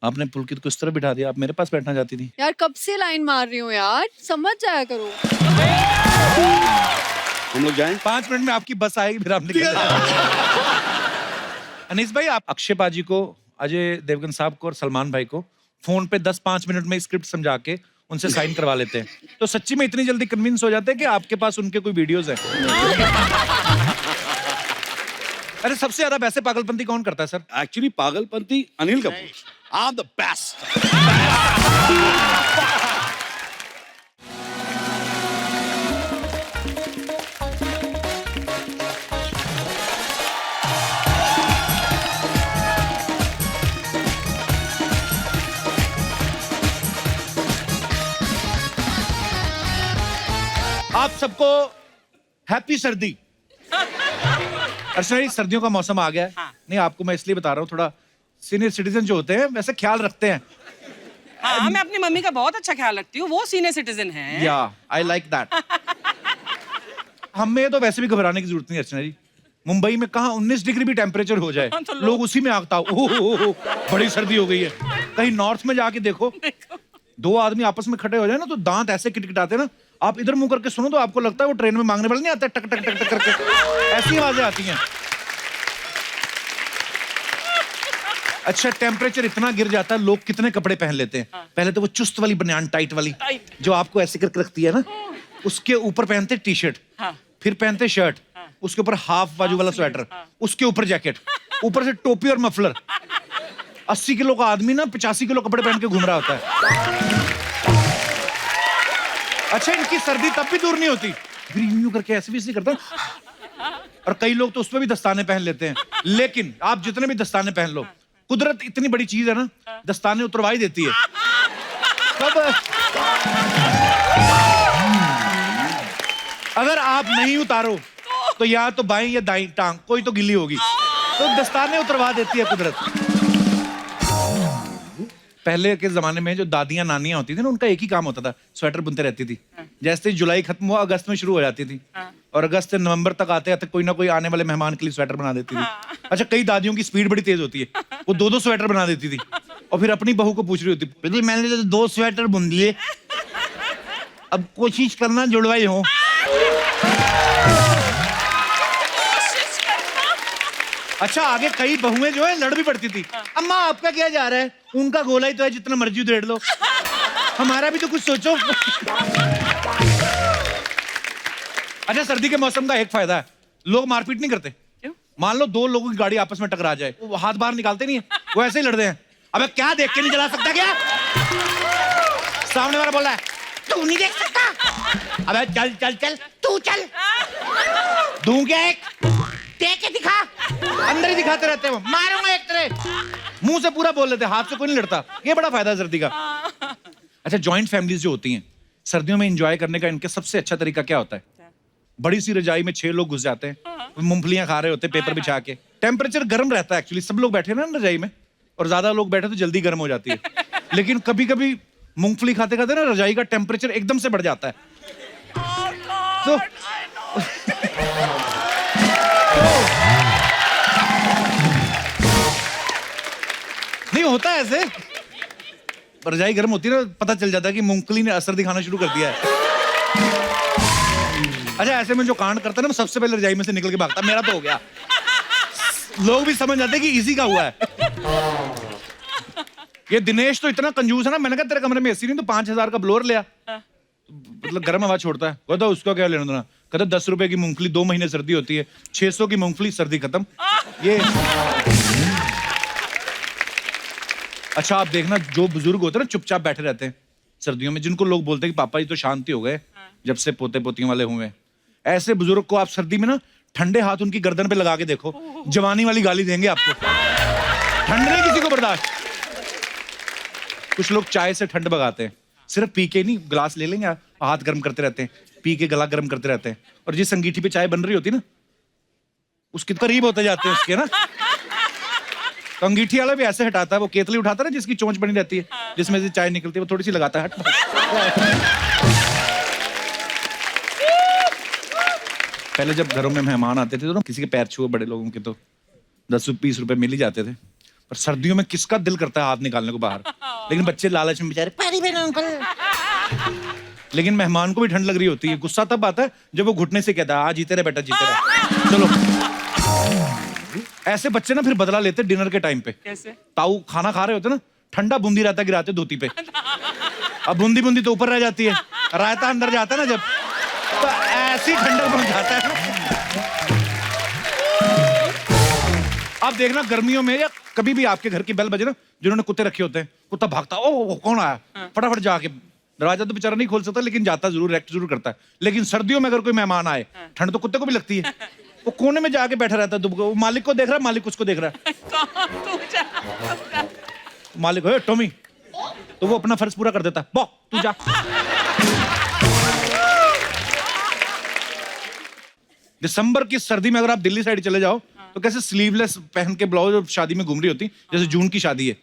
आपने पुलकित को इस तरह बिठा दिया, आप मेरे पास बैठना चाहती थी। यार कब से लाइन मार रही हूँ यार, समझ जाया करो। हम लोग जाएं? 5 मिनट में आपकी बस आएगी, फिर आप निकल जाएंगे। अनीस भाई, आप अक्षय पाजी को, अजय देवगन साहब को और सलमान भाई को फोन पे 10-5 मिनट में स्क्रिप्ट समझा के उनसे साइन करवा लेते हैं, तो सच्ची में इतनी जल्दी कन्विंस हो जाते हैं कि आपके पास उनके कोई वीडियोस हैं। अरे सबसे ज्यादा वैसे पागलपंती कौन करता है सर? एक्चुअली पागलपंती Anil Kapoor. I am the best. आप सबको हैप्पी सर्दी। अर्चना जी, सर्दियों का मौसम आ गया है। हाँ। नहीं, आपको मैं इसलिए बता रहा हूँ, थोड़ा सीनियर सिटीजन जो होते हैं वैसे ख्याल रखते हैं। हाँ, मैं अपनी मम्मी का बहुत अच्छा ख्याल रखती हूँ, वो सीनियर सिटीजन है। या आई लाइक दैट। हमें तो वैसे भी घबराने की जरूरत नहीं अर्चना जी। मुंबई में कहाँ 19 डिग्री भी टेम्परेचर हो जाए, तो लोग उसी में आगता हो, बड़ी सर्दी हो गई है। कहीं नॉर्थ में जाके देखो, 2 आदमी आपस में खड़े हो जाए ना तो दांत ऐसे किटकिटाते हैं ना, आप इधर मुंह करके सुनो तो आपको लगता है वो ट्रेन में मांगने वाले नहीं आते, टक टक टक टक करके ऐसी आवाजें आती हैं। अच्छा, टेम्परेचर इतना गिर जाता है, लोग कितने कपड़े पहन लेते हैं। पहले तो वो चुस्त वाली बनियान, टाइट वाली, जो आपको ऐसे करके रखती है ना, उसके ऊपर पहनते टी शर्ट, फिर पहनते शर्ट, उसके ऊपर हाफ बाजू वाला स्वेटर, उसके ऊपर जैकेट, ऊपर से टोपी और मफलर। 80 किलो का आदमी ना 85 किलो कपड़े पहन के घूम रहा होता है। अच्छा, इनकी सर्दी तब भी दूर नहीं होती, फिर यूं करके ऐसे भी करता है। और कई लोग तो उसमें भी दस्ताने पहन लेते हैं। लेकिन आप जितने भी दस्ताने पहन लो, कुदरत इतनी बड़ी चीज है ना, दस्ताने उतरवाई देती है। तब अगर आप नहीं उतारो तो या तो बाईं या दाईं टांग कोई तो गिल्ली होगी, तो दस्ताने उतरवा देती है कुदरत। पहले के जमाने में जो दादियां नानियां होती थी ना, उनका एक ही काम होता था, स्वेटर बुनते रहती थी। जैसे जुलाई खत्म हुआ, अगस्त में शुरू हो जाती थी, और अगस्त से नवंबर तक आते आते कोई ना कोई आने वाले मेहमान के लिए स्वेटर बना देती थी। अच्छा, कई दादियों की स्पीड बड़ी तेज होती है, वो 2-2 स्वेटर बना देती थी, और फिर अपनी बहू को पूछ रही होती, मैंने तो 2 स्वेटर बुन दिए, अब कोशिश करना जुड़वाई हो। अच्छा, आगे कई बहुएं जो है लड़ भी पड़ती थी। अम्मा आपका क्या जा रहा है, उनका गोला ही तो है, जितना मर्जी उधेड़ लो, हमारा भी तो कुछ सोचो। अच्छा, सर्दी के मौसम का एक फायदा है, लोग मारपीट नहीं करते। मान लो 2 लोगों की गाड़ी आपस में टकरा जाए, वो हाथ बाहर निकालते नहीं है, वो ऐसे ही लड़ते हैं। अबे क्या देख के नहीं जला सकता क्या? सामने वाला बोल रहा है, तू नहीं देख सकता, अबे चल चल चल, तू चल, दूं क्या एक, देख के दिखा। अंदर ही दिखाते रहते हो, मारूंगा एक तरह, मुंह से पूरा बोल लेते, हाथ से कोई नहीं लड़ता। ये बड़ा फायदा है सर्दी का। अच्छा, जॉइंट फैमिलीज जो होती हैं, सर्दियों में एंजॉय करने का इनका सबसे अच्छा तरीका क्या होता है? बड़ी सी रजाई में 6 लोग घुस जाते हैं, मूंगफलियां खा रहे होते हैं पेपर बिछा के। टेम्परेचर गर्म रहता है एक्चुअली, सब लोग बैठे ना रजाई में, और ज्यादा लोग बैठे तो जल्दी गर्म हो जाती है। लेकिन कभी कभी मूंगफली खाते खाते ना रजाई का टेम्परेचर एकदम से बढ़ जाता है। तो नहीं होता है ऐसे, रजाई गर्म होती है ना, पता चल जाता है कि मूंगफली ने असर दिखाना शुरू कर दिया है। अच्छा, ऐसे में जो कांड करता है ना, सबसे पहले रजाई में से निकल के भागता, मेरा तो हो गया। लोग भी समझ जाते हैं कि इसी का हुआ है। ये दिनेश तो इतना कंजूस है ना, मैंने कहा तेरे कमरे में एसी नहीं तो 5000 का ब्लोअर लिया, मतलब गर्म हवा छोड़ता है। कहता उसका क्या लेना देना, कहता 10 रुपए की मूंगफली, 2 महीने सर्दी होती है, 600 की मूंगफली, सर्दी खत्म। ये अच्छा, आप देखना जो बुजुर्ग होते हैं ना, चुपचाप बैठे रहते हैं सर्दियों में, जिनको लोग बोलते हैं कि पापा जी तो शांति हो गए जब से पोते पोतियों वाले हुए, ऐसे बुजुर्ग को आप सर्दी में ना ठंडे हाथ उनकी गर्दन पे लगा के देखो, जवानी वाली गाली देंगे आपको। ठंड नहीं किसी को बर्दाश्त। कुछ लोग चाय से ठंड भगाते हैं, सिर्फ पी के नहीं, गिलास ले लेंगे, हाथ गर्म करते रहते हैं, पी के गला गर्म करते रहते हैं, और जिस अंगीठी पे चाय बन रही होती है ना, उसके करीब होते जाते हैं उसके ना, तो अंगीठी वाला भी ऐसे हटाता है, वो केतली उठाता है ना जिसकी चोंच बनी रहती है, जिसमें से चाय निकलती है, वो थोड़ी सी लगाता है, पहले जब घरों में मेहमान आते थे तो ना किसी के पैर छुए बड़े लोगों के तो 10-20 रुपए मिल ही जाते थे। पर सर्दियों में किसका दिल करता है हाथ निकालने को बाहर, लेकिन बच्चे लालच में बेचारे पानी भेजो अंकल। लेकिन मेहमान को भी ठंड लग रही होती है, गुस्सा तब आता है जब वो घुटने से कहता है हाँ जीते रहे बेटा जीते रहे। चलो ऐसे बच्चे ना फिर बदला लेते डिनर के टाइम पे। कैसे? ताऊ खाना खा रहे होते ना, ठंडा बूंदी रायता गिराते धोती पे, अब बूंदी बूंदी तो ऊपर रह जाती है, रायता अंदर जाता है ना जब, तो ऐसी ठंडक बन जाता है ना। आप देखना गर्मियों में या कभी भी आपके घर की बेल बजे ना, जिन्होंने कुत्ते रखे होते हैं, कुत्ता भागता ओ कौन आया, फटाफट जाके दरवाजा तो बेचारा नहीं खोल सकता लेकिन जाता जरूर, रिएक्ट जरूर करता है। लेकिन सर्दियों में अगर कोई मेहमान आए, ठंड तो कुत्ते को भी लगती है, वो कोने में जाके बैठा रहता है दुबको, वो मालिक को देख रहा है, मालिक उसको देख रहा है। मालिक हो टॉमी, तो वो अपना फर्ज पूरा कर देता है, बॉ तू जा। दिसंबर की सर्दी में अगर आप दिल्ली साइड चले जाओ तो कैसे स्लीवलेस पहन के ब्लाउज शादी में घूम रही होती, जैसे जून की शादी है,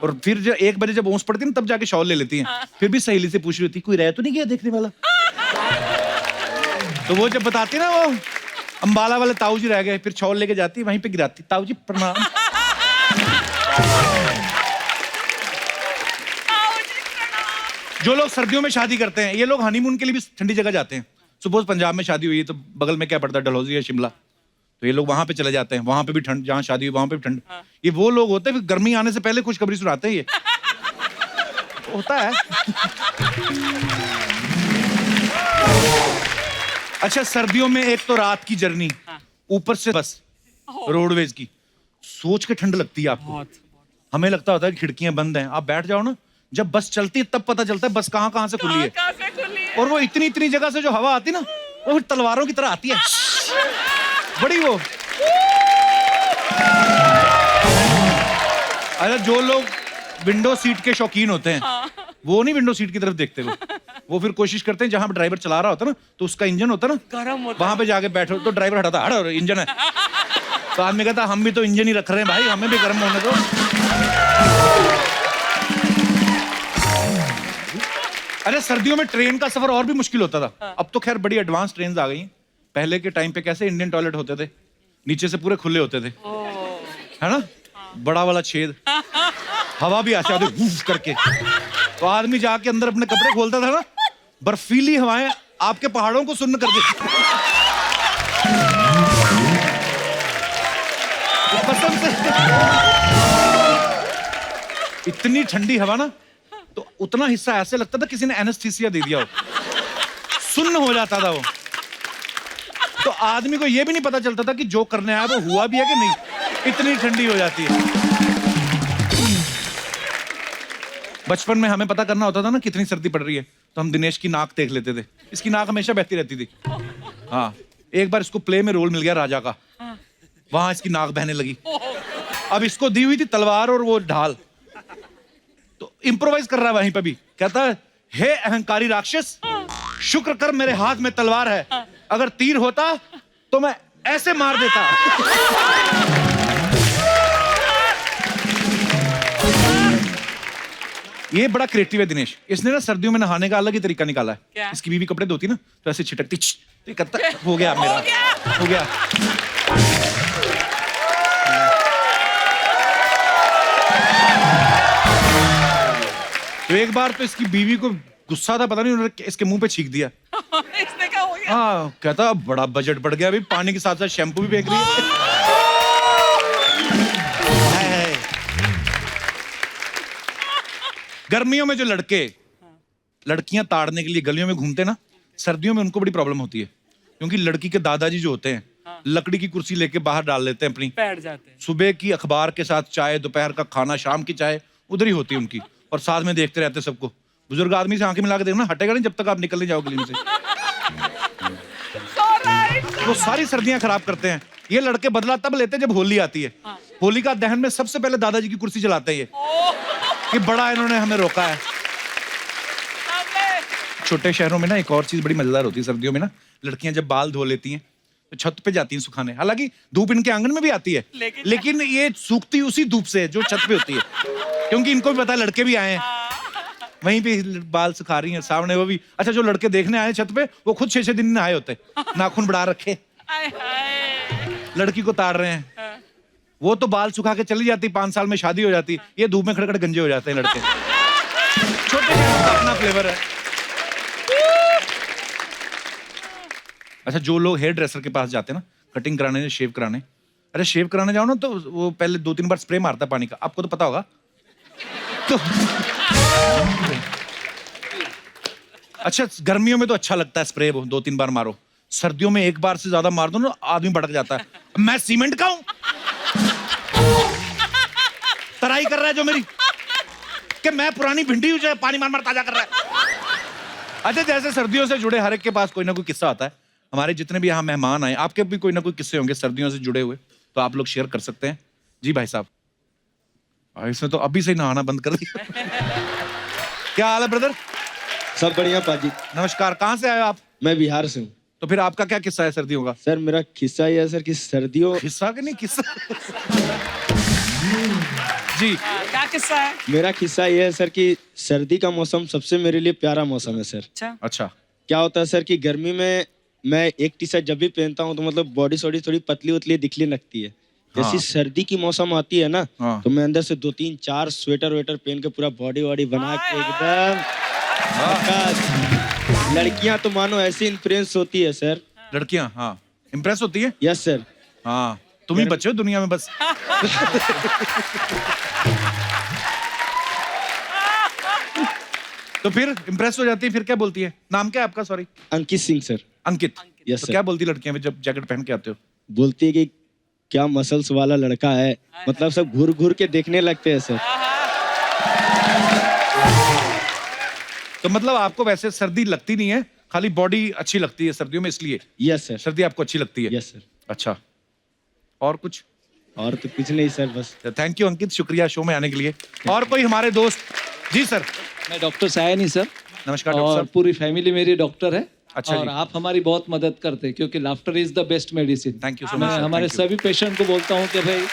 और फिर जब 1 बजे जब ओस पड़ती है ना तब जाके शॉल ले लेती हैं, फिर भी सहेली से पूछ रही होती कोई रह तो नहीं गया देखने वाला। तो वो जब बताती ना, वो अंबाला वाले ताऊ जी रह गए, फिर शॉल लेके जाती वहीं पे गिराती, ताऊ जी प्रणाम। जो लोग सर्दियों में शादी करते हैं, ये लोग हनीमून के लिए भी ठंडी जगह जाते हैं। सपोज पंजाब में शादी हुई है तो बगल में क्या पड़ता है, डलहौजी या शिमला, तो ये लोग वहां पे चले जाते हैं, वहां पे भी ठंड, जहां शादी हुई वहां पे भी ठंड। ये वो लोग होते हैं फिर गर्मी आने से पहले खुशखबरी सुनाते हैं, ये होता है। अच्छा सर्दियों में एक तो रात की जर्नी, ऊपर से बस रोडवेज की, सोच के ठंड लगती है आपको। हमें लगता होता है कि खिड़कियां बंद हैं, आप बैठ जाओ ना, जब बस चलती है तब पता चलता है बस कहां कहां से खुली है। और वो इतनी इतनी जगह से जो हवा आती ना, वो तलवारों की तरह आती है बड़ी वो। अरे जो लोग विंडो सीट के शौकीन होते हैं, वो नहीं विंडो सीट की तरफ देखते, वो फिर कोशिश करते हैं जहां ड्राइवर चला रहा होता ना, तो उसका इंजन होता ना गर्म होता, वहां पे जाके बैठो तो ड्राइवर हटाता, हट इंजन है, तो आदमी कहता हम भी तो इंजन ही रख रहे हैं भाई, हमें भी गर्म होने दो। अरे सर्दियों में ट्रेन का सफर और भी मुश्किल होता था, अब तो खैर बड़ी एडवांस ट्रेन आ गई हैं। पहले के टाइम पे कैसे इंडियन टॉयलेट होते थे, नीचे से पूरे खुले होते थे, है ना, बड़ा वाला छेद, हवा भी आती है करके, तो आदमी जाके अंदर अपने कपड़े खोलता था ना, बर्फीली हवाएं आपके पहाड़ों को सुन्न कर देती। कसम से इतनी ठंडी हवा ना, तो उतना हिस्सा ऐसे लगता था किसी ने एनेस्थीसिया दे दिया हो, सुन्न हो जाता था वो। तो आदमी को यह भी नहीं पता चलता था कि जो करने आया वो हुआ भी है कि नहीं, इतनी ठंडी हो जाती है। बचपन में हमें पता करना होता था ना कितनी सर्दी पड़ रही है, तो हम दिनेश की नाक देख लेते थे, इसकी नाक हमेशा बहती रहती थी। हाँ, एक बार इसको प्ले में रोल मिल गया राजा का, वहां इसकी नाक बहने लगी। अब इसको दी हुई थी तलवार और वो ढाल, तो इम्प्रोवाइज कर रहा है वहीं पे भी, कहता है हे अहंकारी राक्षस, शुक्र कर मेरे हाथ में तलवार है, अगर तीर होता तो मैं ऐसे मार देता। ये बड़ा क्रिएटिव है दिनेश, इसने ना सर्दियों में नहाने का अलग ही तरीका निकाला है। क्या? इसकी बीवी कपड़े धोती ना तो ऐसे छिटकती, तो कहता हो गया मेरा, हो गया। तो एक बार तो इसकी बीवी को गुस्सा था, पता नहीं उन्होंने इसके मुंह पे छींक दिया। इसने क्या हो गया? हाँ, कहता बड़ा बजट बढ़ गया, अभी पानी के साथ साथ शैम्पू भी फेंक रही है। गर्मियों में जो लड़कियां ताड़ने के लिए गलियों में घूमते ना, सर्दियों में उनको बड़ी प्रॉब्लम होती है, क्योंकि लड़की के दादाजी जो होते हैं, लकड़ी की कुर्सी लेके बाहर डाल लेते हैं अपनी, बैठ जाते हैं, सुबह की अखबार के साथ चाय, दोपहर का खाना, शाम की चाय उधर ही होती है उनकी, और साथ में देखते रहते सबको। बुजुर्ग आदमी से आंखें मिला के देखना, हटेगा नहीं जब तक आप निकल नहीं जाओ गली से। वो सारी सर्दियां खराब करते हैं। ये लड़के बदला तब लेते हैं जब होली आती है। होली का दहन में सबसे पहले दादाजी की कुर्सी जलाते हैं ये, कि बड़ा इन्होंने हमें रोका है। छोटे शहरों में ना एक और चीज बड़ी मजेदार होती है सर्दियों में ना, लड़कियां जब बाल धो लेती हैं तो छत पे जाती हैं सुखाने, हालांकि धूप इनके आंगन में भी आती है, लेकिन ये सूखती उसी धूप से जो छत पे होती है, क्योंकि इनको भी पता है लड़के भी आए हैं, वहीं पे बाल सुखा रही हैं सामने वो भी। अच्छा, जो लड़के देखने आए छत पे वो खुद 6-6 दिन नहाए होते, नाखून बढ़ा रखे, लड़की को ताड़ रहे हैं। वो तो बाल सुखा के चली जाती, 5 साल में शादी हो जाती, ये धूप में खड़े खड़े गंजे हो जाते हैं लड़के। छोटे शहरों का अपना फ्लेवर है। अच्छा, जो लोग हेयर ड्रेसर के पास जाते हैं ना कटिंग कराने, शेव कराने, अरे शेव कराने जाओ ना तो वो पहले 2-3 बार स्प्रे मारता है पानी का, आपको तो पता होगा। तो अच्छा, गर्मियों में तो अच्छा लगता है स्प्रे, वो 2-3 बार मारो। सर्दियों में एक बार से ज्यादा मार दो ना आदमी भड़क जाता है। मैं सीमेंट का हूं, तराई कर रहा है जो मेरी, कि मैं पुरानी भिंडी हूं जो पानी मार मार ताजा कर रहा है। अच्छा, जैसे सर्दियों से जुड़े हर एक के पास कोई ना कोई किस्सा आता है। हमारे जितने भी यहाँ मेहमान आए, आपके भी कोई ना कोई किस्से होंगे सर्दियों से जुड़े हुए, तो आप लोग शेयर कर सकते हैं। जी भाई साहब, इसने तो अभी से ही नहाना बंद कर दिया। क्या हाल है ब्रदर? सब बढ़िया पाजी। नमस्कार, कहाँ से आए हो आप? मैं बिहार से हूँ। तो फिर आपका क्या किस्सा है सर्दियों का? सर मेरा किस्सा ये है सर कि सर्दियों किस्सा के नहीं किस्सा। जी, क्या किस्सा है? मेरा किस्सा ये है सर कि सर्दी का मौसम सबसे मेरे लिए प्यारा मौसम है सर। अच्छा। अच्छा, क्या होता है सर कि गर्मी में मैं एक टी शर्ट जब भी पहनता हूँ तो मतलब बॉडी सॉडी थोड़ी पतली उतली दिखने लगती है। जैसी हाँ। सर्दी की मौसम आती है ना, हाँ। तो मैं अंदर से 2-3-4 स्वेटर वेटर पहन के पूरा बॉडी वॉडी बना के एकदम झकास। लड़कियां तो मानो ऐसी इम्प्रेस होती है सर। लड़कियां हाँ इम्प्रेस होती है। Yes sir. हाँ, तुम ही बचे हो दुनिया में बस। तो फिर इम्प्रेस हो जाती है, फिर क्या बोलती है? नाम क्या है आपका? सॉरी। अंकित सिंह सर। अंकित। यस तो सर। क्या बोलती लड़कियां जब जैकेट पहन के आते हो? बोलती है कि क्या मसल्स वाला लड़का है, मतलब सब घूर घूर के देखने लगते हैं सर। तो मतलब आपको वैसे सर्दी लगती नहीं है, खाली बॉडी अच्छी लगती है सर्दियों में, इसलिए यस सर। सर्दी आपको अच्छी लगती है। Yes sir. अच्छा, और कुछ? और तो कुछ नहीं सर, बस। थैंक यू अंकित, शुक्रिया शो में आने के लिए। और कोई हमारे दोस्त? जी सर। मैं डॉक्टर सायनी सर। नमस्कार डॉक्टर और साहब। पूरी फैमिली मेरी डॉक्टर है। अच्छा और जी। आप हमारी बहुत मदद करते हैं क्योंकि laughter is the best medicine. Thank you सो मैं मच। हमारे सभी पेशेंट को बोलता हूँ कि भाई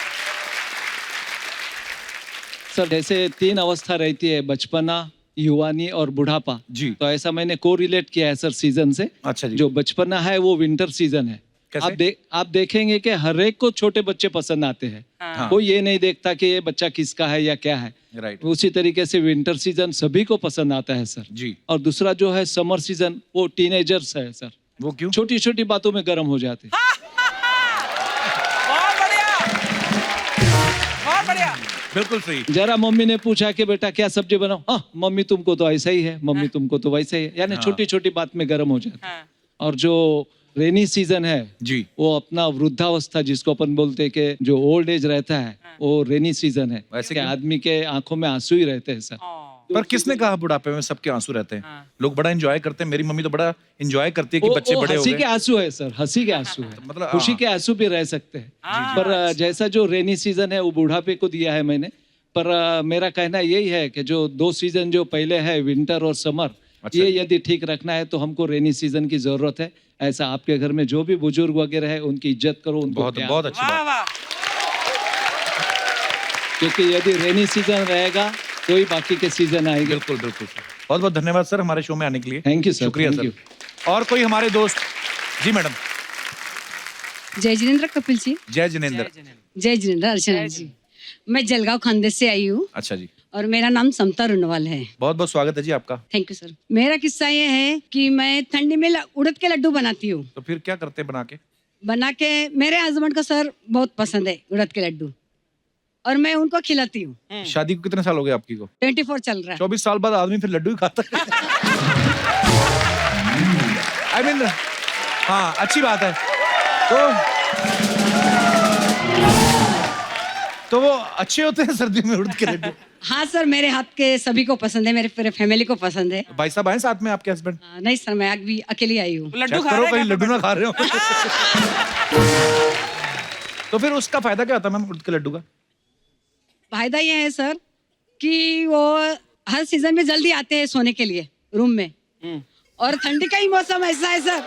सर, जैसे 3 अवस्था रहती है, बचपना, युवानी और बुढ़ापा। जी। तो ऐसा मैंने को रिलेट किया है सर सीजन से। अच्छा जी। जो बचपना है वो विंटर सीजन है। कैसे? आप देखेंगे कि हर एक को छोटे बच्चे पसंद आते हैं। हाँ। कोई ये नहीं देखता कि ये बच्चा किसका है या क्या है। राइट। उसी तरीके से विंटर सीजन सभी को पसंद आता है सर। जी। और दूसरा जो है समर सीजन, वो टीनेजर्स है सर। वो क्यों? छोटी छोटी बातों में गर्म हो जाते हैं। बहुत बढ़िया, बहुत बढ़िया। बिल्कुल सही। जरा मम्मी ने पूछा कि बेटा क्या सब्जी बनाओ, हाँ मम्मी तुमको तो ऐसा ही है, मम्मी तुमको तो वैसा ही है, यानी छोटी छोटी बात में गर्म हो जाते हैं। हाँ। और जो रेनी सीजन है जी। वो अपना वृद्धावस्था जिसको अपन बोलते हैं कि जो ओल्ड एज रहता है, वो रेनी सीजन है। वैसे कि क्यों? आदमी के आंखों में आंसू ही रहते हैं सर। पर किसने कहा बुढ़ापे में सबके आंसू रहते हैं? हाँ। लोग बड़ा एंजॉय करते हैं, मेरी मम्मी तो बड़ा एंजॉय करती है कि वो बच्चे बड़े हो हंसी गए। के आंसू है सर, हंसी के आंसू है। मतलब, खुशी हाँ। के आंसू भी रह सकते हैं। हाँ। पर जैसा जो रेनी सीजन है वो बुढ़ापे को दिया है मैंने। पर मेरा कहना यही है कि जो 2 सीजन जो पहले है, विंटर और समर, अच्छा ये जी। यदि ठीक रखना है तो हमको रेनी सीजन की जरूरत है। ऐसा आपके घर में जो भी बुजुर्ग वगैरह है उनकी इज्जत करो, उनको बहुत प्यार बहुत दो। अच्छी वाह बात। वाह। क्योंकि यदि रेनी सीजन रहेगा तो ही बाकी के सीजन आएंगे। बिल्कुल बिल्कुल सर। बहुत बहुत धन्यवाद सर हमारे शो में आने के लिए। Thank you sir. शुक्रिया थैंक सर। यू। और कोई हमारे दोस्त? जी मैडम। जय जिनेन्द्र कपिल जी। जय जिनेन्द्र। जय जिनेन्द्र अर्चना जी। मैं जलगांव खानदेश से आई हूँ अच्छा जी, और मेरा नाम समता रुनवाल है। बहुत बहुत स्वागत है जी आपका। Thank you sir. मेरा किस्सा ये है कि मैं ठंडी में उड़द के लड्डू बनाती हूँ। तो फिर क्या करते हैं बना के मेरे हस्बैंड को सर बहुत पसंद है उड़द के लड्डू, और मैं उनको खिलाती हूँ। शादी को कितने साल हो गए आपकी को? 24 चल रहा है। 24 साल बाद आदमी फिर लड्डू ही खाता है। आई मीन हाँ, अच्छी बात है। तो वो अच्छे होते हैं सर्दियों में उड़द के लड्डू? हाँ सर, मेरे हाथ के सभी को पसंद है, मेरे पूरे फैमिली को पसंद है। भाई साहब आए साथ में आपके हस्बैंड? नहीं सर, मैं अभी अकेली आई हूँ। लड्डू चेक खा करो रहे कहीं हैं लड्डू क्या? ना खा रहे हो। तो फिर उसका फायदा क्या होता है मैम उड़द के लड्डू का? फायदा ये है सर कि वो हर सीजन में जल्दी आते हैं सोने के लिए रूम में, और ठंडी का ही मौसम ऐसा है सर।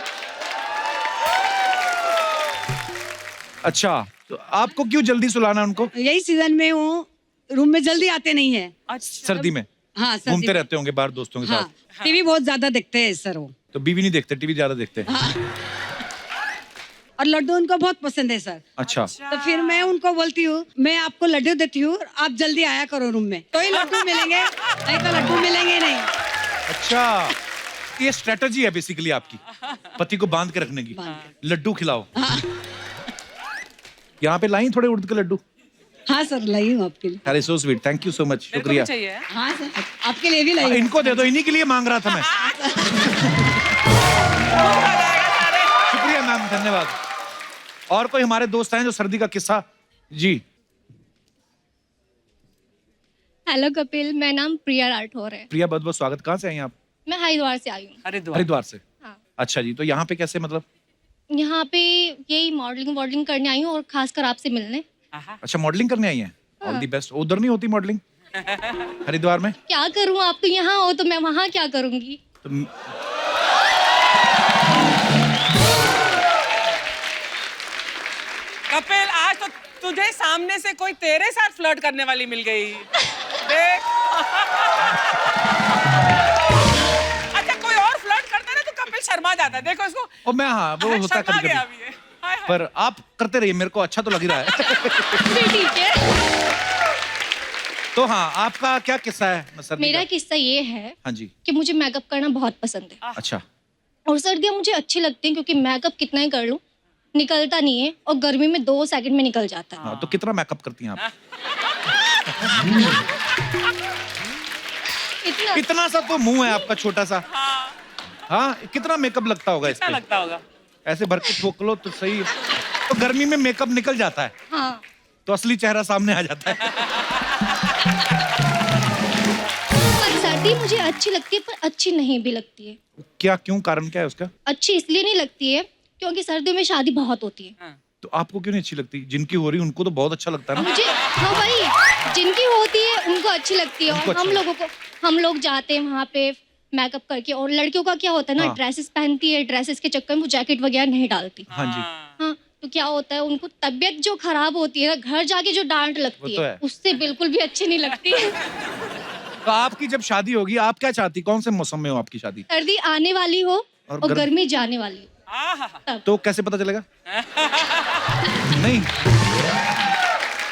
अच्छा, तो आपको क्यों जल्दी सुलाना उनको? यही सीजन में वो रूम में जल्दी आते नहीं है। अच्छा। सर्दी में हाँ सर। घूमते रहते होंगे बाहर दोस्तों के हाँ, साथ। टीवी बहुत ज्यादा देखते हैं सर वो। तो बीवी नहीं देखते, टीवी ज्यादा देखते हैं। और लड्डू उनको बहुत पसंद है सर। अच्छा, तो फिर मैं उनको बोलती हूँ मैं आपको लड्डू देती हूँ, आप जल्दी आया करो रूम में, तो ही लड्डू मिलेंगे, नहीं तो लड्डू मिलेंगे नहीं। अच्छा, ये स्ट्रेटजी है बेसिकली आपकी, पति को बांध के रखने की। लड्डू खिलाओ। यहाँ पे लाई थोड़े उड़द के लड्डू। हाँ सर, लाई हूँ आपके लिए। अरे so sweet, thank you so much, मेरे को शुक्रिया। भी चाहिए। हाँ सर, आपके लिए भी लाई हूँ। इनको दे दो, इन्हीं के लिए मांग रहा था मैं। शुक्रिया मैम, धन्यवाद। और कोई हमारे दोस्त हैं जो सर्दी का किस्सा? जी, हेलो कपिल, मेरा नाम प्रिया राठौर है। प्रिया बहुत बहुत स्वागत। कहाँ से आई हैं आप? मैं हरिद्वार से आई हूँ। हरिद्वार से। हाँ। अच्छा जी, तो यहाँ पे कैसे मतलब? यहाँ पे यही मॉडलिंग करने आई हूँ और खासकर आपसे मिलने। अच्छा, मॉडलिंग करने आई हैं। All the best. उधर नहीं होती मॉडलिंग हरिद्वार में? क्या करूँ, आप तो यहाँ हो तो मैं वहाँ क्या करूँगी। तो कपिल, आज तो तुझे सामने से कोई तेरे साथ फ्लर्ट करने वाली मिल गई। देख। अच्छा, कोई और फ्लर्ट करता ना तो कपिल शर्मा जाता। देखो इसको। और मैं, हाँ वो होता है शर्मा कभी गया कभी, अभी ये। हाय हाय। पर आप करते रहिए, मेरे को अच्छा तो लग ही रहा है। फिर ठीक है। तो हाँ, आपका क्या किस्सा है सर्दी मेरा का? किस्सा ये है हाँ जी। कि मुझे मेकअप करना बहुत पसंद है अच्छा, और सर्दियाँ मुझे अच्छी लगती हैं क्योंकि मेकअप कितना ही कर लूँ निकलता नहीं है और गर्मी में 2 सेकंड में निकल जाता है। हाँ, तो कितना मेकअप करती हैं आप? इतना इतना सा तो मुंह है आपका छोटा सा। हाँ, कितना मेकअप लगता होगा क्या इसमें? लगता होगा? ऐसे भर के ठोक लो तो सही। तो गर्मी में मेकअप निकल जाता है हाँ। तो असली चेहरा सामने आ जाता है। पर सर्दी मुझे अच्छी लगती है पर अच्छी नहीं भी लगती है। क्या, क्यों, कारण क्या है उसका? अच्छी इसलिए नहीं लगती है क्योंकि सर्दियों में शादी बहुत होती है। तो आपको क्यों नहीं अच्छी लगती? जिनकी हो रही उनको तो बहुत अच्छा लगता है ना। मुझे, हाँ भाई, जिनकी होती है उनको अच्छी लगती है उनको और अच्छा हम लोग जाते हैं वहाँ पे मेकअप करके। और लड़कियों का क्या होता है ना, हाँ। ड्रेसेस पहनती है, ड्रेसेस के चक्कर में वो जैकेट वगैरह नहीं डालती। हाँ जी। हाँ, तो क्या होता है उनको तबीयत जो खराब होती है ना, घर जाके जो डांट लगती तो है है। उससे बिल्कुल भी अच्छी नहीं लगती। तो आपकी जब शादी होगी, आप क्या चाहती? कौन से मौसम में हो आपकी शादी? सर्दी आने वाली हो और और गर्मी जाने वाली हो। तो कैसे पता चलेगा? नहीं,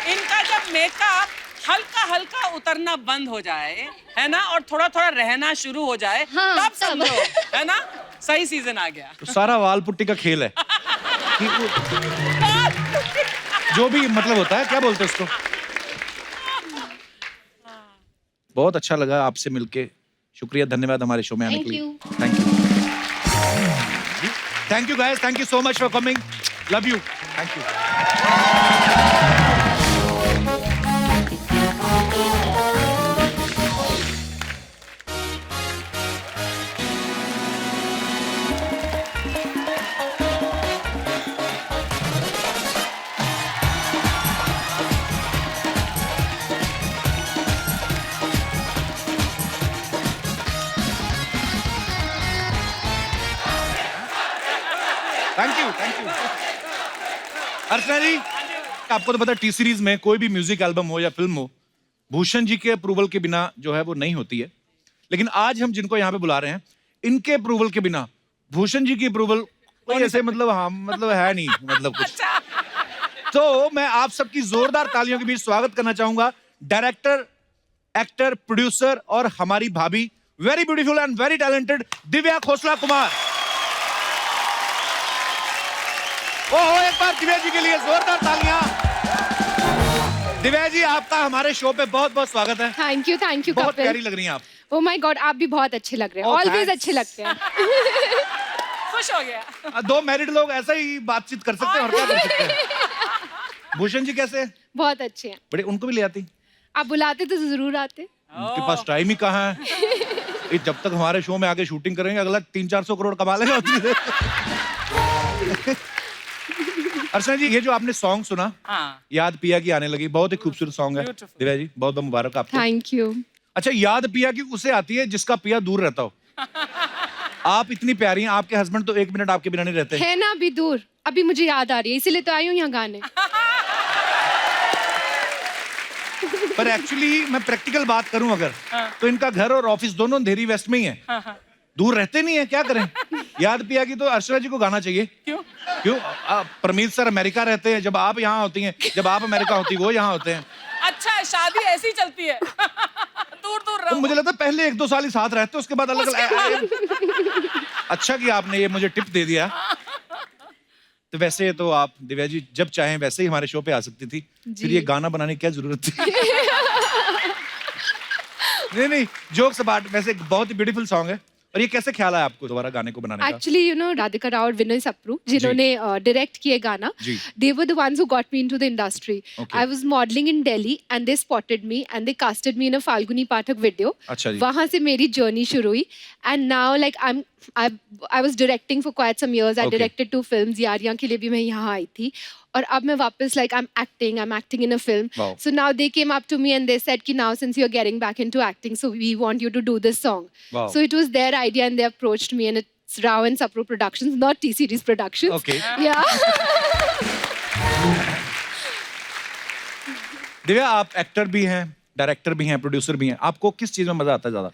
इनका जब मेकअप हल्का हल्का उतरना बंद हो जाए, है ना, और थोड़ा थोड़ा रहना शुरू हो जाए, हाँ, तब तब। समझो, है ना, सही सीजन आ गया। तो सारा वाल पुट्टी का खेल है कि जो भी मतलब होता है, क्या बोलते हैं उसको। बहुत अच्छा लगा आपसे मिलके, शुक्रिया, धन्यवाद हमारे शो में आने के लिए। Thank you, thank you guys, thank you so much for coming, love you, thank you. Thank you, thank you. Archana ji, आपको तो पता है टी सीरीज में कोई भी म्यूजिक एल्बम हो या फिल्म हो, भूषण जी के अप्रूवल के बिना जो है वो नहीं होती है। लेकिन आज हम जिनको यहाँ पे बुला रहे हैं, इनके अप्रूवल के बिना भूषण जी की अप्रूवल कोई ऐसे मतलब, हाँ मतलब है नहीं, मतलब कुछ। तो मैं आप सबकी जोरदार तालियों के बीच स्वागत करना चाहूंगा डायरेक्टर, एक्टर, प्रोड्यूसर और हमारी भाभी, very beautiful and very talented Divya Khosla Kumar. ओहो, एक बार दिव्या जी के लिए जोरदार तालियां। दिव्या जी, आपका हमारे शो पे बहुत बहुत स्वागत है। थैंक यू बहुत प्यारी लग रही हैं आप। ओ माय गॉड, आप भी बहुत अच्छे लग रहे हैं, Oh, ऑलवेज thanks. अच्छे लगते हैं। खुश हो गया। दो मैरिड लोग ऐसा ही बातचीत कर सकते हैं और क्या कर सकते हैं। भूषण जी कैसे हैं? बहुत अच्छे हैं। बड़े, उनको भी ले आती। आप बुलाते तो जरूर आते। उनके पास टाइम ही कहाँ है। ये जब तक हमारे शो में आके शूटिंग करेंगे, अगला 300-400 करोड़ कमा लेगा। अर्चना जी, ये जो आपने सॉन्ग सुना, हाँ। याद पिया की आने लगी, बहुत ही खूबसूरत सॉन्ग है। Beautiful. दिव्या जी, बहुत बहुत मुबारक आपको। Thank you. अच्छा, याद पिया की उसे आती है जिसका पिया दूर रहता हो। आप इतनी प्यारी हैं, आपके हस्बैंड तो 1 मिनट आपके बिना नहीं रहते। है ना अभी दूर, अभी मुझे याद आ रही है, इसीलिए तो आई हूँ यहाँ गाने। पर एक्चुअली मैं प्रैक्टिकल बात करूं अगर, तो इनका घर और ऑफिस दोनों अंधेरी वेस्ट में ही है। दूर रहते नहीं है, क्या करें। याद पिया की तो अर्चना जी को गाना चाहिए। क्यों? क्यों परमीत सर अमेरिका रहते हैं, जब आप यहाँ होती हैं, जब आप अमेरिका होती वो यहाँ होते हैं। अच्छा शादी ऐसी चलती है। दूर दूर तो रहो। मुझे लगता है पहले 1-2 साल ही साथ रहते, उसके बाद अलग अलग। अच्छा कि आपने ये मुझे टिप दे दिया। तो वैसे तो आप दिव्या जी जब चाहें वैसे ही हमारे शो पे आ सकती थी, फिर ये गाना बनाने की क्या जरूरत थी? नहीं जोक्स अपार्ट, वैसे एक बहुत ही ब्यूटीफुल सॉन्ग है। और ये कैसे ख्याल आया आपको दोबारा गाने को बनाने का? Actually you know Radhika Rao और विनय सप्रू जिन्होंने डायरेक्ट किए गाना, they were the ones who got me into the industry. I was modelling in Delhi and they spotted me and they casted me in a Falguni Pathak video. अच्छा जी। वहां से मेरी जर्नी शुरू हुई and now like I was directing for quite some years. I directed 2 films. Yaariyan के लिए भी मैं यहाँ आई थी और अब मैं वापस like I'm acting in a film. Wow. So now they came up to me and they said कि now since you're getting back into acting, so we want you to do this song. Wow. So it was their idea and they approached me and it's Rao and Sapro Productions, not T-Series Productions. Okay. Yeah. Divya आप actor भी हैं, director भी हैं, producer भी हैं, आपको किस चीज में मजा आता है ज्यादा?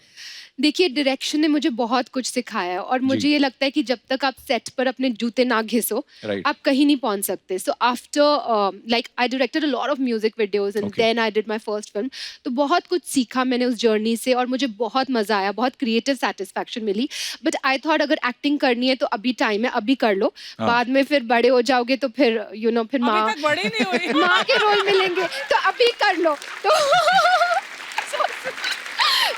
देखिए डायरेक्शन ने मुझे बहुत कुछ सिखाया है और मुझे ये लगता है कि जब तक आप सेट पर अपने जूते ना घिसो आप कहीं नहीं पहुंच सकते। So after like I directed a lot of music videos and then I did my first film. तो बहुत कुछ सीखा मैंने उस जर्नी से और मुझे बहुत मजा आया, बहुत क्रिएटिव सेटिस्फैक्शन मिली। बट आई थॉट अगर एक्टिंग करनी है तो अभी टाइम है, अभी कर लो, बाद में फिर बड़े हो जाओगे तो फिर यू नो फिर अभी तक बड़ी नहीं हुई। माँ के रोल मिलेंगे तो अभी कर लो। तो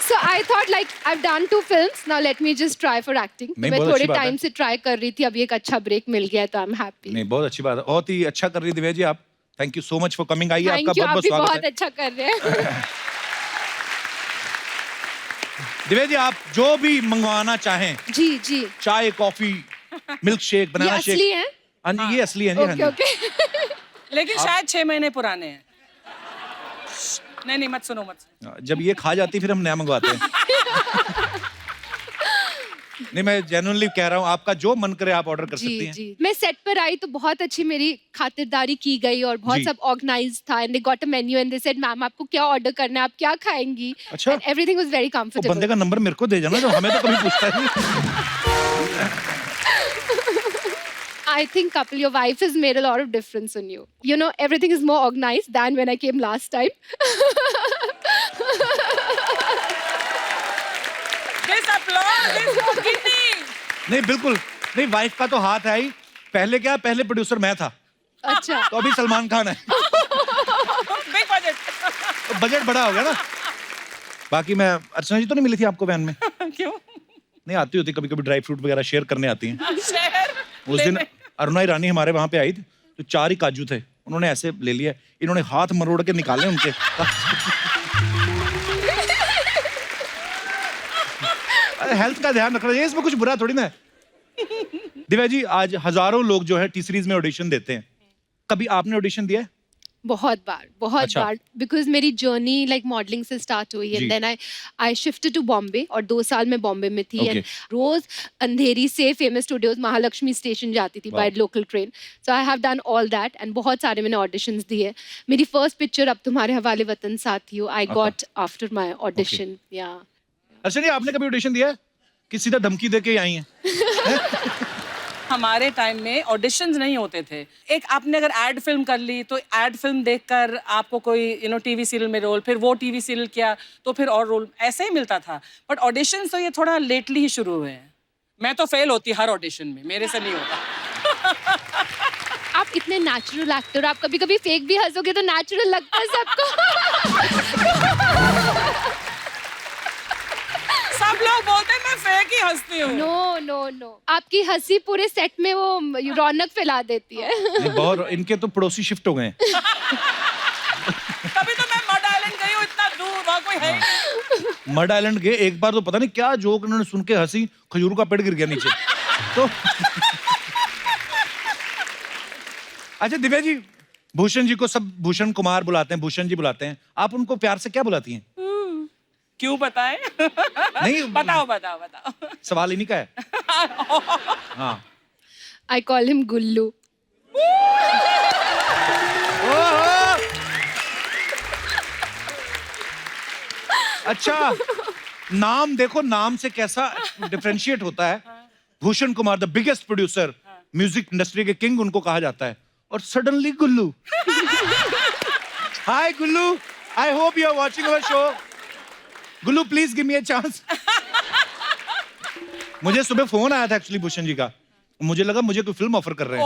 So I thought like I've done 2 films, now let me just try for acting. नहीं, मैं बहुत थोड़े अच्छी बात टाइम है। से ट्राई कर रही थी, अभी एक अच्छा ब्रेक मिल गया है तो आई एम हैप्पी। नहीं बहुत अच्छी बात है, बहुत ही अच्छा कर रही है दिव्या जी आप। Thank you so much for coming. आइए आपका थैंक यू, बहुत आप बहुत भी स्वागत बहुत है। अच्छा कर रहे हैं। दिव्या जी आप जो भी मंगवाना चाहें, जी जी चाय कॉफी मिल्क शेक ये बनाना असली शेक, है? हाँ जी ये असली है जी। हाँ ओके जी ओके। लेकिन शायद 6 महीने पुराने हैं। नहीं मत सुनो मत सुनो। जब ये खा जाती फिर हम नया मंगवाते हैं। नहीं मैं जेन्युइनली कह रहा हूँ, आपका जो मन करे आप ऑर्डर कर सकती जी हैं। जी मैं सेट पर आई तो बहुत अच्छी मेरी खातिरदारी की गई और बहुत जी। सब ऑर्गेनाइज था and they got a menu and they said ma'am आपको क्या ऑर्डर करना है, आप क्या खाएंगी। अच्छा। एंड एवरीथिंग वाज वेरी वो बंदे कंफर्टेबल। का नंबर मेरे को दे जाना, जो हमें तो कभी पूछता ही नहीं। I think couple, your wife has made a lot of difference in you. You know, everything is more organized than when I came last time. This applause is for Ginny. नहीं बिल्कुल नहीं, वाइफ का तो हाथ है ही। पहले क्या, पहले प्रोड्यूसर मैं था, अच्छा। तो अभी सलमान खान है। Big budget. तो बजट बड़ा हो गया ना। बाकी मैं अर्चना जी तो नहीं मिली थी आपको वैन में? क्यों? नहीं आती होती, कभी कभी ड्राई फ्रूट वगैरह शेयर करने आती हैं। शहर उस दिन अरुणा ईरानी हमारे वहां पे आई थी, तो 4 ही काजू थे, उन्होंने ऐसे ले लिया, इन्होंने हाथ मरोड़ के निकाले उनके। अरे हेल्थ का ध्यान रखना चाहिए, इसमें कुछ बुरा थोड़ी ना है। दिव्या जी आज हजारों लोग जो है टी सीरीज में ऑडिशन देते हैं, कभी आपने ऑडिशन दिया है? बहुत बार अच्छा। बिकॉज मेरी जर्नी लाइक मॉडलिंग से स्टार्ट हुई जी। And then I shifted to Bombay और 2 साल मैं बॉम्बे में थी Okay. एंड रोज अंधेरी से फेमस स्टूडियोज महालक्ष्मी स्टेशन जाती थी by local train. So I have done all that and बहुत सारे मैंने ऑडिशंस दिए। मेरी फर्स्ट पिक्चर अब तुम्हारे हवाले वतन साथियों I got after my audition. या अच्छा जी आपने कभी ऑडिशन दिया है कि सीधा धमकी दे के आई हैं? हमारे टाइम में ऑडिशंस नहीं होते थे। एक आपने अगर एड फिल्म कर ली तो एड फिल्म देखकर आपको कोई टीवी सीरियल में रोल, फिर वो टीवी सीरियल किया तो फिर और रोल, ऐसे ही मिलता था। बट ऑडिशंस तो ये थोड़ा लेटली ही शुरू हुए हैं। मैं तो फेल होती हर ऑडिशन में, मेरे से नहीं होता। आप इतने नेचुरल एक्टर, आप कभी कभी फेक भी हंसोगे तो नेचुरल लगता है सबको। सब लोग बोलते हैं मैं फेक ही हंसती हूँ। नो नो नो, आपकी हंसी पूरे सेट में वो रौनक फैला देती है। नहीं, बहुत इनके तो पड़ोसी शिफ्ट हो गए हैं। तभी तो मैं मड आइलैंड गई हूँ इतना दूर, वहाँ कोई है ही नहीं। मड आइलैंड गए एक बार, तो पता नहीं क्या जोक उन्होंने सुन के हंसी, खजूर का पेड़ गिर गया नीचे। तो अच्छा दिव्या जी, भूषण जी को सब भूषण कुमार बुलाते हैं, भूषण जी बुलाते हैं, आप उनको प्यार से क्या बुलाती हैं? क्यों बताएं? नहीं बताओ बताओ बताओ। सवाल इन्हीं का है। हाँ आई कॉल हिम गुल्लू। अच्छा नाम देखो, नाम से कैसा डिफरेंशिएट होता है। Bhushan Kumar the biggest producer, music industry के किंग उनको कहा जाता है, और suddenly Gullu. Hi Gullu, I hope you are watching our show. Gullu please give me a chance. मुझे सुबह फोन आया था एक्चुअली भूषण जी का, मुझे लगा मुझे कोई फिल्म ऑफर कर रहे हैं।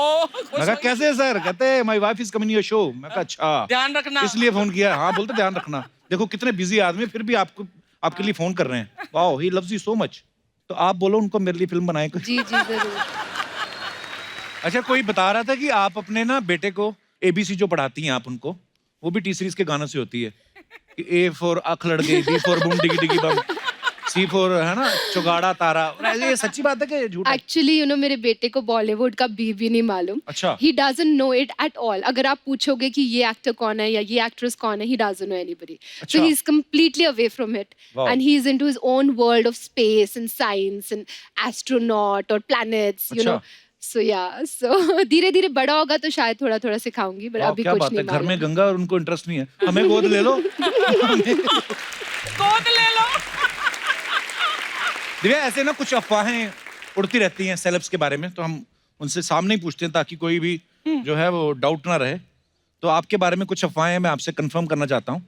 मैं कहा कैसे सर? कहते my wife is coming your show. मैं कहा अच्छा, ध्यान रखना। इसलिए फोन किया। हाँ बोलते ध्यान रखना, देखो कितने बिजी आदमी फिर भी आपके लिए फोन कर रहे हैं। Wow, he loves you so much. तो आप बोलो उनको मेरे लिए फिल्म बनाए कोई। जी जी जरूर। अच्छा, कोई बता रहा था कि आप अपने ना बेटे को ABC जो पढ़ाती हैं आप उनको, वो भी टी सीरीज के गानों से होती है कि A फॉर अख लड़ गई, B for boom diggy diggy bam, C for है ना चुगाड़ा तारा। ये सच्ची बात है कि झूठ है? एक्चुअली मेरे बेटे को बॉलीवुड का भी नहीं मालूम। अच्छा। He doesn't know it at all. अगर आप पूछोगे कि ये एक्टर कौन है या ये एक्ट्रेस कौन है, he doesn't know anybody. So he is completely away from it and he is into his own world of space and science and astronaut और प्लैनेट्स, यू नो। सो सो धीरे धीरे बड़ा होगा तो शायद थोड़ा थोड़ा सिखाऊंगी, बट अभी क्या कुछ बात नहीं है, घर में मालूम। गंगा और उनको इंटरेस्ट नहीं है। हमें गोद ले लो। गोद ले लो। दिव्या, ऐसे ना कुछ अफवाहें उड़ती रहती हैं सेलेब्स के बारे में, तो हम उनसे सामने ही पूछते हैं ताकि कोई भी जो है वो डाउट ना रहे। तो आपके बारे में कुछ अफवाहें मैं आपसे कंफर्म करना चाहता हूँ।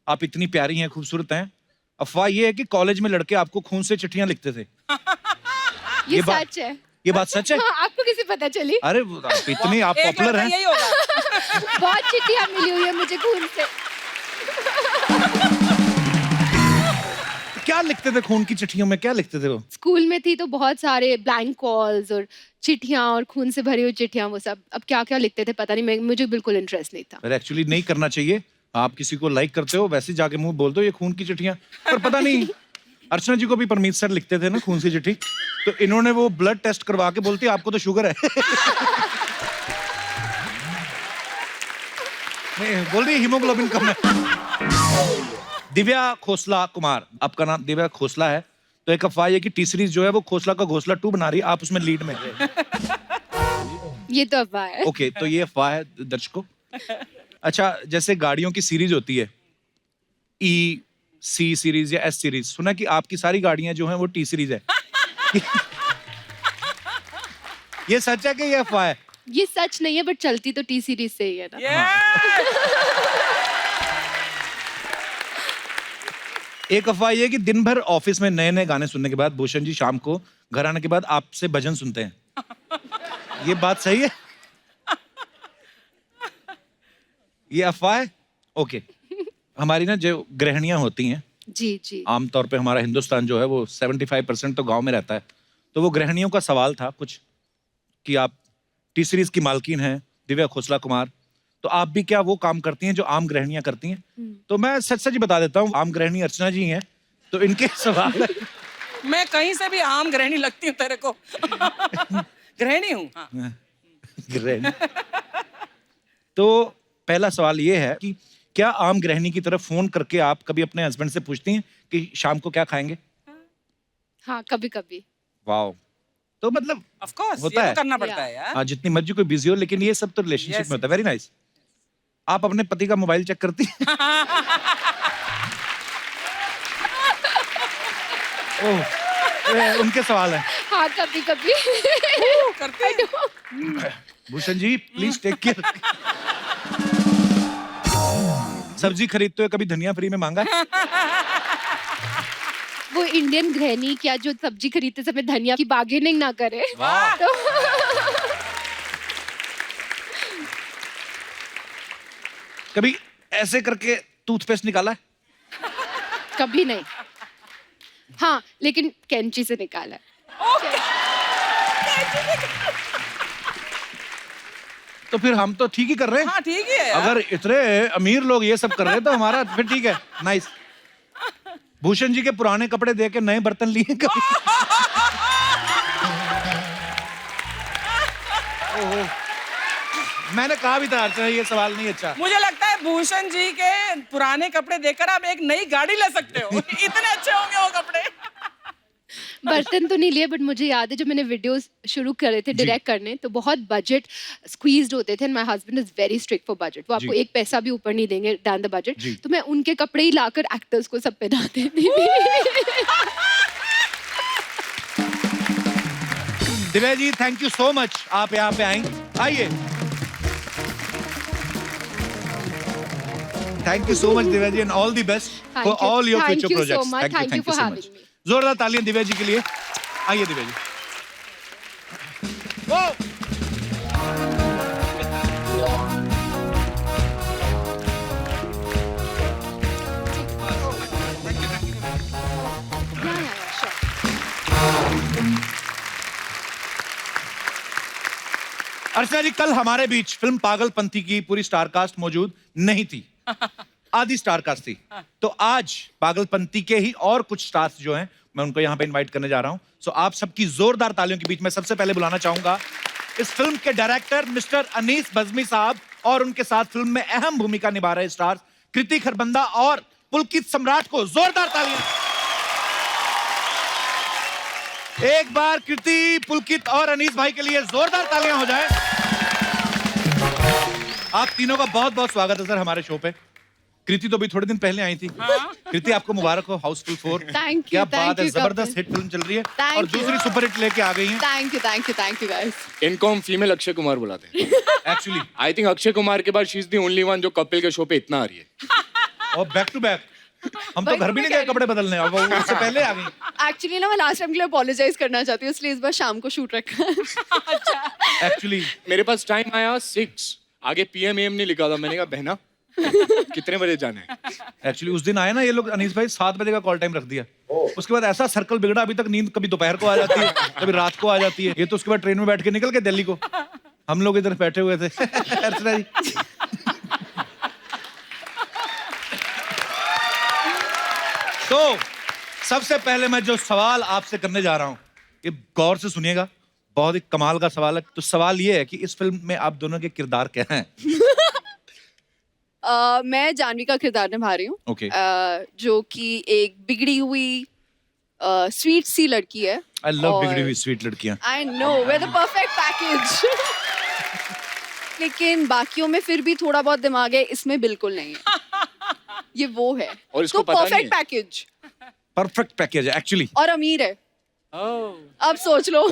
आप इतनी प्यारी हैं, खूबसूरत हैं। अफवाह ये है कि कॉलेज में लड़के आपको खून से चिट्ठियां लिखते थे। ये बात- सच है। ये बात सच है? हाँ, आपको कैसे पता चली? अरे इतनी आप एक पॉपुलर लड़का हैं। यही होगा। बहुत चिट्ठियां मिली हुई है मुझे खून से। क्या लिखते थे खून की चिट्ठियों में? क्या लिखते थे वो? स्कूल में थी तो बहुत सारे ब्लैंक कॉल्स और चिट्ठियां और खून से भरी हुई चिट्ठियां, वो सब। अब क्या क्या लिखते थे पता नहीं, मुझे बिल्कुल इंटरेस्ट नहीं था। अरे एक्चुअली नहीं करना चाहिए। आप किसी को लाइक करते हो, वैसे जाके मुंह बोल दो ये खून की चिट्ठियां। पर पता नहीं, अर्चना जी को भी परमीत सर लिखते थे ना खून की चिट्ठी, तो इन्होंने वो ब्लड टेस्ट करवा के बोलती आपको तो शुगर है। नहीं, बोल रही हीमोग्लोबिन कम है। दिव्या खोसला कुमार, आपका नाम दिव्या खोसला है, तो एक अफवाह है कि टी सीरीज जो है वो खोसला का घोसला 2 बना रही है, आप उसमें लीड में हैं। ये तो अफवाह है। ओके, तो ये अफवाह है दर्शकों। अच्छा, जैसे गाड़ियों की सीरीज होती है, C सीरीज या S सीरीज, सुना कि आपकी सारी गाड़ियां जो हैं वो T सीरीज है। ये सच है कि ये अफवाह है? ये सच नहीं है, बट चलती तो T सीरीज से ही है ना। एक अफवाह ये है कि दिन भर ऑफिस में नए नए गाने सुनने के बाद भूषण जी शाम को घर आने के बाद आपसे भजन सुनते हैं। ये बात सही है? ये अफवाह है? ओके। हमारी ना जो गृहिणियां होती हैं, जी जी। आमतौर पे हमारा हिंदुस्तान जो है वो 75% तो गांव में रहता है, तो वो गृहिणियों का सवाल था कुछ कि आप टी सीरीज की मालकिन हैं दिव्या खोसला कुमार, तो आप भी क्या वो काम करती हैं जो आम गृहिणियां करती हैं? तो मैं सच सच ही बता देता हूँ, आम गृहिणी अर्चना जी हैं, तो इनके सवाल है। मैं कहीं से भी आम गृहिणी लगती हूँ तेरे को। गृहिणी हूँ। हाँ। गृहिणी। तो पहला सवाल ये है कि क्या आम गृहिणी की तरफ फोन करके आप कभी अपने हस्बैंड से पूछती हैं कि शाम को क्या खाएंगे? हाँ, कभी कभी। वाओ, तो मतलब ऑफ कोर्स होता ये है। तो करना पड़ता है यार। हाँ, जितनी मर्जी कोई बिजी हो, लेकिन ये सब तो रिलेशनशिप Yes, में होता है। Very nice. आप अपने पति का मोबाइल चेक करती हैं? ओह, उनके सवाल है। हाँ, कभी कभी। करते हैं। Bhushan ji please take care. सब्जी खरीदते हुए कभी धनिया फ्री में मांगा है? वो इंडियन गृहिणी क्या जो सब्जी खरीदते समय धनिया की बार्गेनिंग ना करे। तो कभी ऐसे करके टूथपेस्ट निकाला है? कभी नहीं। हाँ, लेकिन कैंची से निकाला है। तो फिर हम तो ठीक ही कर रहे हैं। हाँ ठीक ही है यार। अगर इतने अमीर लोग ये सब कर रहे हैं तो हमारा फिर ठीक है। नाइस। भूषण जी के पुराने कपड़े दे के नए बर्तन लिए कभी? ओहो, मैंने कहा भी था अर्चना ये सवाल नहीं अच्छा। मुझे लगता है भूषण जी के पुराने कपड़े देखकर आप एक नई गाड़ी ले सकते हो। इतने अच्छे होंगे वो कपड़े। बर्तन तो नहीं लिए, बट मुझे याद है जब मैंने वीडियोस शुरू करे थे डायरेक्ट करने, तो बहुत बजट स्क्वीज्ड होते थे। My husband is very strict for budget. वो आपको एक पैसा भी ऊपर नहीं देंगे दैन द बजट। तो मैं उनके कपड़े ही लाकर एक्टर्स को सब पहनाते थी। Divya ji thank you so much, आप यहाँ पे आई, आइए। Thank you so much Divya ji and all the best Thank for you. All your Thank future you so projects. much. Thank you for so having much. me. जोरदार तालियां दिव्या जी के लिए। आइए दिव्या जी। Sure. अर्चना जी, कल हमारे बीच फिल्म पागलपंथी की पूरी स्टार कास्ट मौजूद नहीं थी, आधी स्टार कास्ट थी। तो आज पागलपंथी के ही और कुछ स्टार्स जो हैं, मैं उनको यहाँ पे इनवाइट करने जा रहा हूँ। सो आप सबकी जोरदार तालियों के बीच में सबसे पहले बुलाना चाहूंगा इस फिल्म के डायरेक्टर मिस्टर अनीस बज़मी साहब और उनके साथ फिल्म में अहम भूमिका निभा रहे स्टार्स कृति खरबंदा और पुलकित सम्राट को जोरदार तालियां। एक बार कृति, पुलकित और अनीस भाई के लिए जोरदार तालियां हो जाए। आप तीनों का बहुत बहुत स्वागत है सर हमारे शो पे। कृति तो अभी थोड़े दिन पहले आई थी। कृति आपको मुबारक हो हाउसफुल 4। Thank you, क्या thank बात है, you, जबरदस्त Kapil. हिट फिल्म चल रही है Thank और you. दूसरी सुपर हिट लेके आ गई हैं। Thank you, guys. इनको हम फीमेल अक्षय कुमार बुलाते हैं। Actually I think Akshay Kumar के बाद she is the only one जो कपिल के शो पे इतना आ रही है। और बैक टू बैक हम तो घर भी नहीं गए कपड़े बदलने, अब वो उससे पहले आ गई। एक्चुअली ना मैं लास्ट टाइम के लिए अपोलोजाइज करना चाहती हूँ, इसलिए इस बार शाम को शूट रखा है। एक्चुअली मेरे पास टाइम आया 6, आगे PM AM नहीं लिखा था। मैंने कहा बहना कितने बजे जाना है? एक्चुअली उस दिन आए ना ये लोग, अनीस भाई 7 बजे का कॉल टाइम रख दिया। उसके बाद ऐसा सर्कल बिगड़ा, अभी तक नींद कभी दोपहर को आ जाती है, कभी रात को आ जाती है। ये तो उसके बाद ट्रेन में बैठ के निकल गए दिल्ली को, हम लोग इधर बैठे हुए थे। अर्चना जी तो सबसे पहले मैं जो सवाल आपसे करने जा रहा हूं, ये गौर से सुनिएगा, बहुत ही कमाल का सवाल है। तो सवाल ये है कि इस फिल्म में आप दोनों के किरदार क्या हैं? मैं जानवी का किरदार निभा रही हूँ। Okay. जो कि एक बिगड़ी हुई स्वीट सी लड़की है। आई लव बिगड़ी हुई स्वीट लड़कियां। I know way the perfect package. लेकिन बाकियों में फिर भी थोड़ा बहुत दिमाग है, इसमें बिल्कुल नहीं है। ये वो है और इसको तो पता नहीं परफेक्ट है। पैकेज परफेक्ट पैकेज है एक्चुअली। और अमीर है। अब सोच लो।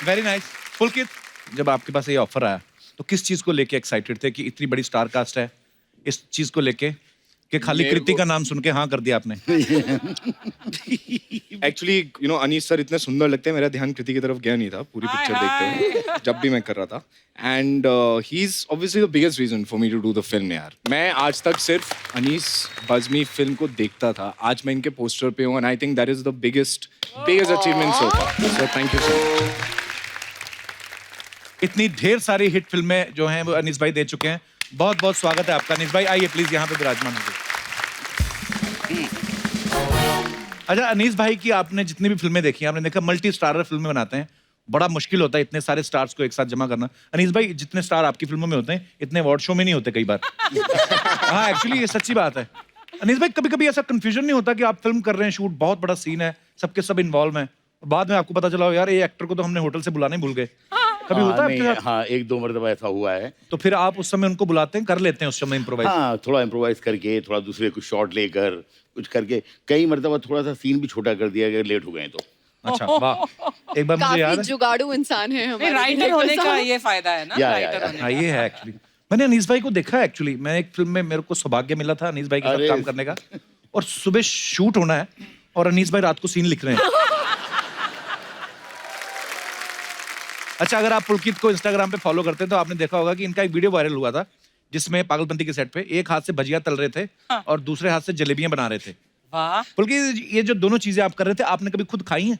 Very nice. पुलकित, जब आपके पास ये ऑफर आया तो किस चीज को लेके एक्साइटेड थे कि इतनी बड़ी स्टार कास्ट है, इस चीज को लेके कि खाली मेरे कृति को- का नाम सुन के हाँ कर दिया आपने? Actually you know Anees sir इतने सुंदर लगते हैं, मेरा ध्यान कृति की तरफ गया नहीं था पूरी पिक्चर देखते हुए जब भी मैं कर रहा था। And he is obviously the biggest reason for me to do the film. यार मैं आज तक सिर्फ अनीस बज़मी फिल्म को देखता था, आज मैं इनके पोस्टर पे हूँ and I think that is the biggest achievement so far. So thank you so much. इतनी ढेर सारी हिट फिल्में जो हैं वो अनीस भाई दे चुके हैं। बहुत बहुत स्वागत है आपका अनीस भाई, आइए प्लीज यहाँ पे विराजमान होइए। अच्छा अनीस भाई की आपने जितनी भी फिल्में देखी हैं, आपने देखा मल्टी स्टारर फिल्में बनाते हैं, बड़ा मुश्किल होता है इतने सारे स्टार्स को एक साथ जमा करना। अनीस भाई जितने स्टार आपकी फिल्मों में होते हैं इतने अवार्ड शो में नहीं होते कई बार। हाँ एक्चुअली ये सच्ची बात है। अनीस भाई कभी कभी ऐसा कंफ्यूजन नहीं होता कि आप फिल्म कर रहे हैं, शूट बहुत बड़ा सीन है, सबके सब इन्वॉल्व हैं, बाद में आपको पता चला हो यार ये एक्टर को तो हमने होटल से बुलाना ही भूल गए? कभी होता है आपके साथ? हाँ 1-2 मरतबा ऐसा हुआ है। तो फिर आप उस समय उनको बुलाते हैं, कर लेते हैं उस समय इम्प्रोवाइज? हाँ थोड़ा इम्प्रोवाइज करके, थोड़ा दूसरे कुछ शॉट लेकर कुछ करके, कई मरतबा थोड़ा सा सीन भी छोटा कर दिया अगर लेट हो गए तो। अच्छा वाह, एक बार मुझे याद काफी है। जुगाड़ू इंसान है हमारे राइटर director होने का साहब। ये फायदा है ना, या, राइटर या। होने हाँ ये है एक्चुअली। मैंने अनीस भाई को देखा एक्चुअली, मैं एक फिल्म में मेरे को सौभाग्य मिला था अनीस भाई के साथ अरे। काम करने का, और सुबह शूट होना है और अनीस भाई रात को सीन लिख रहे हैं। अच्छा अगर आप पुलकित को इंस्टाग्राम पे फॉलो करते हैं तो आपने देखा होगा कि इनका एक वीडियो वायरल हुआ था जिसमें पागलपंती के सेट पे एक हाथ से भजिया तल रहे थे और दूसरे हाथ से जलेबियां बना रहे थे। वाह। पुलकित ये जो दोनों चीजें आप कर रहे थे, आपने कभी खुद खाई हैं?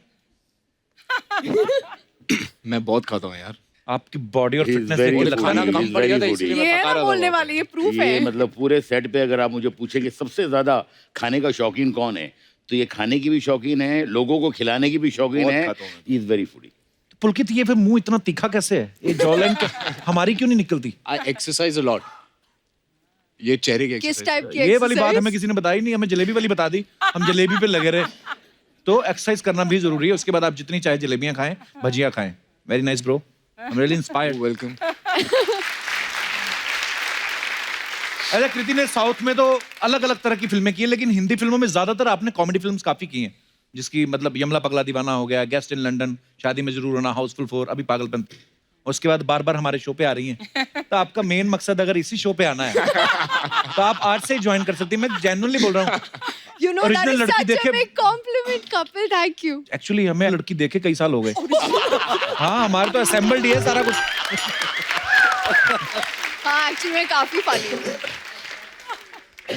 मैं बहुत खाता हूँ यार। आपकी बॉडी और He is फिटनेस very देख के good. लगता है खाना ना He कम is पड़ गया था very इसलिए foodie. मैं ये है पका ना रहा बोलने था। वाली, ये प्रूफ ये है। मतलब पूरे सेट पे अगर आप मुझे पूछे कि सबसे ज्यादा खाने का शौकीन कौन है, तो ये खाने की भी शौकीन है, लोगों को खिलाने की भी शौकीन बहुत है। खाता हूँ मैं। He is very foodie. Pulkit ये फिर मुंह इतना तीखा कैसे है? ये जॉलाइन हमारी क्यों नहीं निकलती? आई एक्सरसाइज अ लॉट। ये चेहरे की किस एक्सरसाइज। टाइप की ये वाली बात exercise? हमें किसी ने बताई नहीं, हमें जलेबी वाली बता दी, हम जलेबी पे लगे रहे। तो एक्सरसाइज करना भी जरूरी है, उसके बाद आप जितनी चाहे जलेबियां खाएं, भजिया खाएं। Very nice bro, I am really inspired. Welcome. अच्छा कृति ने साउथ में तो अलग अलग तरह की फिल्में की हैं, लेकिन हिंदी फिल्मों में ज्यादातर आपने कॉमेडी फिल्म्स काफी की हैं। जिसकी मतलब यमला पगला दीवाना हो गया, गेस्ट इन लंदन, शादी में जरूर होना, हाउसफुल 4, अभी पागलपन, उसके बाद बार बार हमारे शो पे आ रही हैं। तो आपका मेन मकसद अगर इसी शो पे आना है तो आप आज से ही ज्वाइन कर सकती हैं। मैं जेन्युइनली बोल रहा हूँ। You know, that Original is लड़की such a देखे- big compliment, couple. Thank you. Actually हमें लड़की देखे कई साल हो गए। हाँ, हमारे तो असेंबल्ड ही है सारा कुछ। हाँ, actually मैं काफी funny हूँ.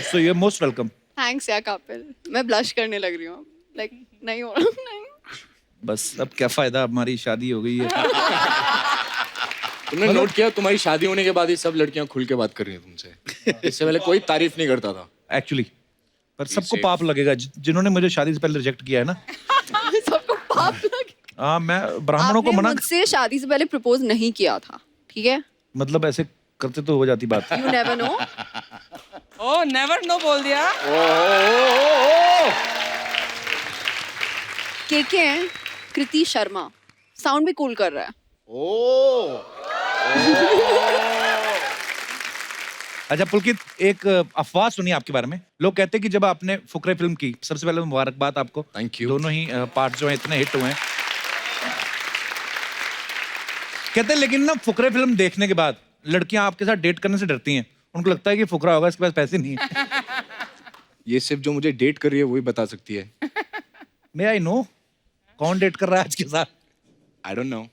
So you are most welcome. Thanks यार couple. मैं blush करने लग रही हूँ. Like नहीं हो रहा नहीं. बस अब क्या फायदा, हमारी शादी हो गई है। तुमने नोट किया तुम्हारी शादी होने के बाद ही सब लड़कियां खुल के बात कर रही हैं तुमसे। इससे पहले कोई तारीफ नहीं करता था। एक्चुअली पर सबको पाप लगेगा जिन्होंने मुझे शादी से पहले रिजेक्ट किया है ना। सबको पाप लगे. हाँ, मैं ब्राह्मणों को आपने मना, मुझसे शादी से पहले प्रपोज नहीं किया था, ठीक है? मतलब ऐसे करते तो हो जाती बात। You never know. Oh never know बोल दिया. के हैं कृति शर्मा, साउंड भी कूल कर रहा है. अच्छा पुलकित, एक अफवाह सुनी आपके बारे में। लोग कहते हैं कि जब आपने फुकरे फिल्म की, सबसे पहले मुबारकबाद आपको। Thank you. दोनों ही पार्ट जो हैं इतने हिट हुए हैं। कहते हैं लेकिन ना फुकरे फिल्म देखने के बाद लड़कियां आपके साथ डेट करने से डरती हैं। उनको लगता है कि फुकरा होगा, इसके पास पैसे नहीं है। ये सिर्फ जो मुझे डेट कर रही है वही बता सकती है। मे आई नो कौन डेट कर रहा है आज के साथ? I don't know.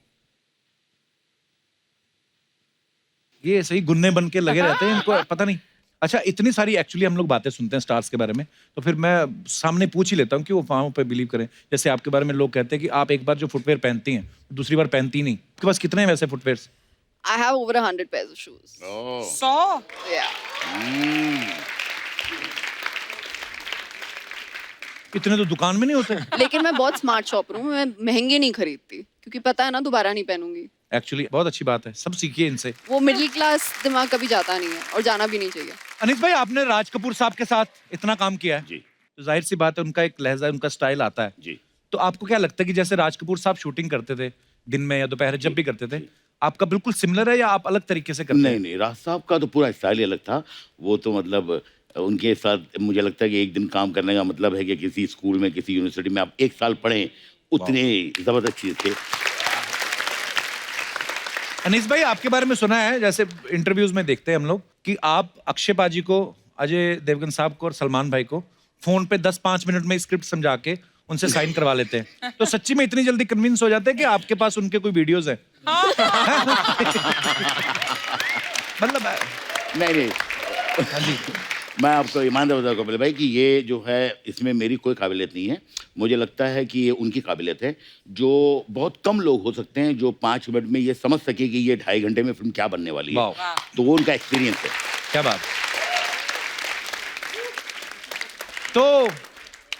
ये सही गुन्ने बन के लगे रहते हैं, इनको पता नहीं। अच्छा, इतनी सारी एक्चुअली हम लोग बातें सुनते हैं स्टार्स के बारे में, तो फिर मैं सामने पूछ ही लेता हूँ कि वो अफवाहों पे बिलीव करें। जैसे आपके बारे में लोग कहते हैं कि आप एक बार जो फुटवेयर पहनती हैं दूसरी बार पहनती नहीं। आपके पास कितने हैं वैसे footwears? I have over 100 pairs of shoes. 100. Yeah. इतने तो दुकान में नहीं होते। लेकिन मैं बहुत स्मार्ट शॉपर हूँ, मैं महंगे नहीं खरीदती क्योंकि पता है ना दोबारा नहीं पहनूंगी. एक्चुअली बहुत अच्छी बात है, सब सीखिए इनसे। वो मिडिल क्लास दिमाग कभी जाता नहीं है और जाना भी नहीं चाहिए. अनिस भाई, आपने राज कपूर साहब के साथ इतना काम किया है, जी तो जाहिर सी बात है उनका एक लहजा, उनका स्टाइल आता है। जी। तो आपको क्या लगता है कि जैसे राज कपूर साहब शूटिंग करते थे दिन में या दोपहर जब भी करते थे, आपका बिल्कुल सिमिलर है या आप अलग तरीके से करते हैं? नहीं नहीं, राज साहब का तो पूरा स्टाइल ही अलग था। वो तो मतलब उनके साथ मुझे लगता है कि एक दिन काम करने का मतलब है कि किसी स्कूल में, किसी यूनिवर्सिटी में आप 1 साल पढ़ें, उतने जबरदस्त चीज थे। अनीस भाई, आपके बारे में सुना है, जैसे इंटरव्यूज में देखते हैं हम लोग कि आप अक्षय पाजी को, अजय देवगन साहब को और सलमान भाई को फोन पे 10-5 मिनट में स्क्रिप्ट समझा के उनसे साइन करवा लेते हैं। तो सच्ची में इतनी जल्दी कन्विंस हो जाते हैं कि आपके पास उनके कोई वीडियोस हैं? मतलब नहीं नहीं, हाँ जी, मैं आपको ईमानदार बताऊँ कपिल भाई कि ये जो है इसमें मेरी कोई काबिलियत नहीं है। मुझे लगता है कि ये उनकी काबिलियत है, जो बहुत कम लोग हो सकते हैं जो 5 मिनट में ये समझ सके कि ये 2.5 घंटे में फिल्म क्या बनने वाली है। वाह। तो वो उनका एक्सपीरियंस है। क्या बात। तो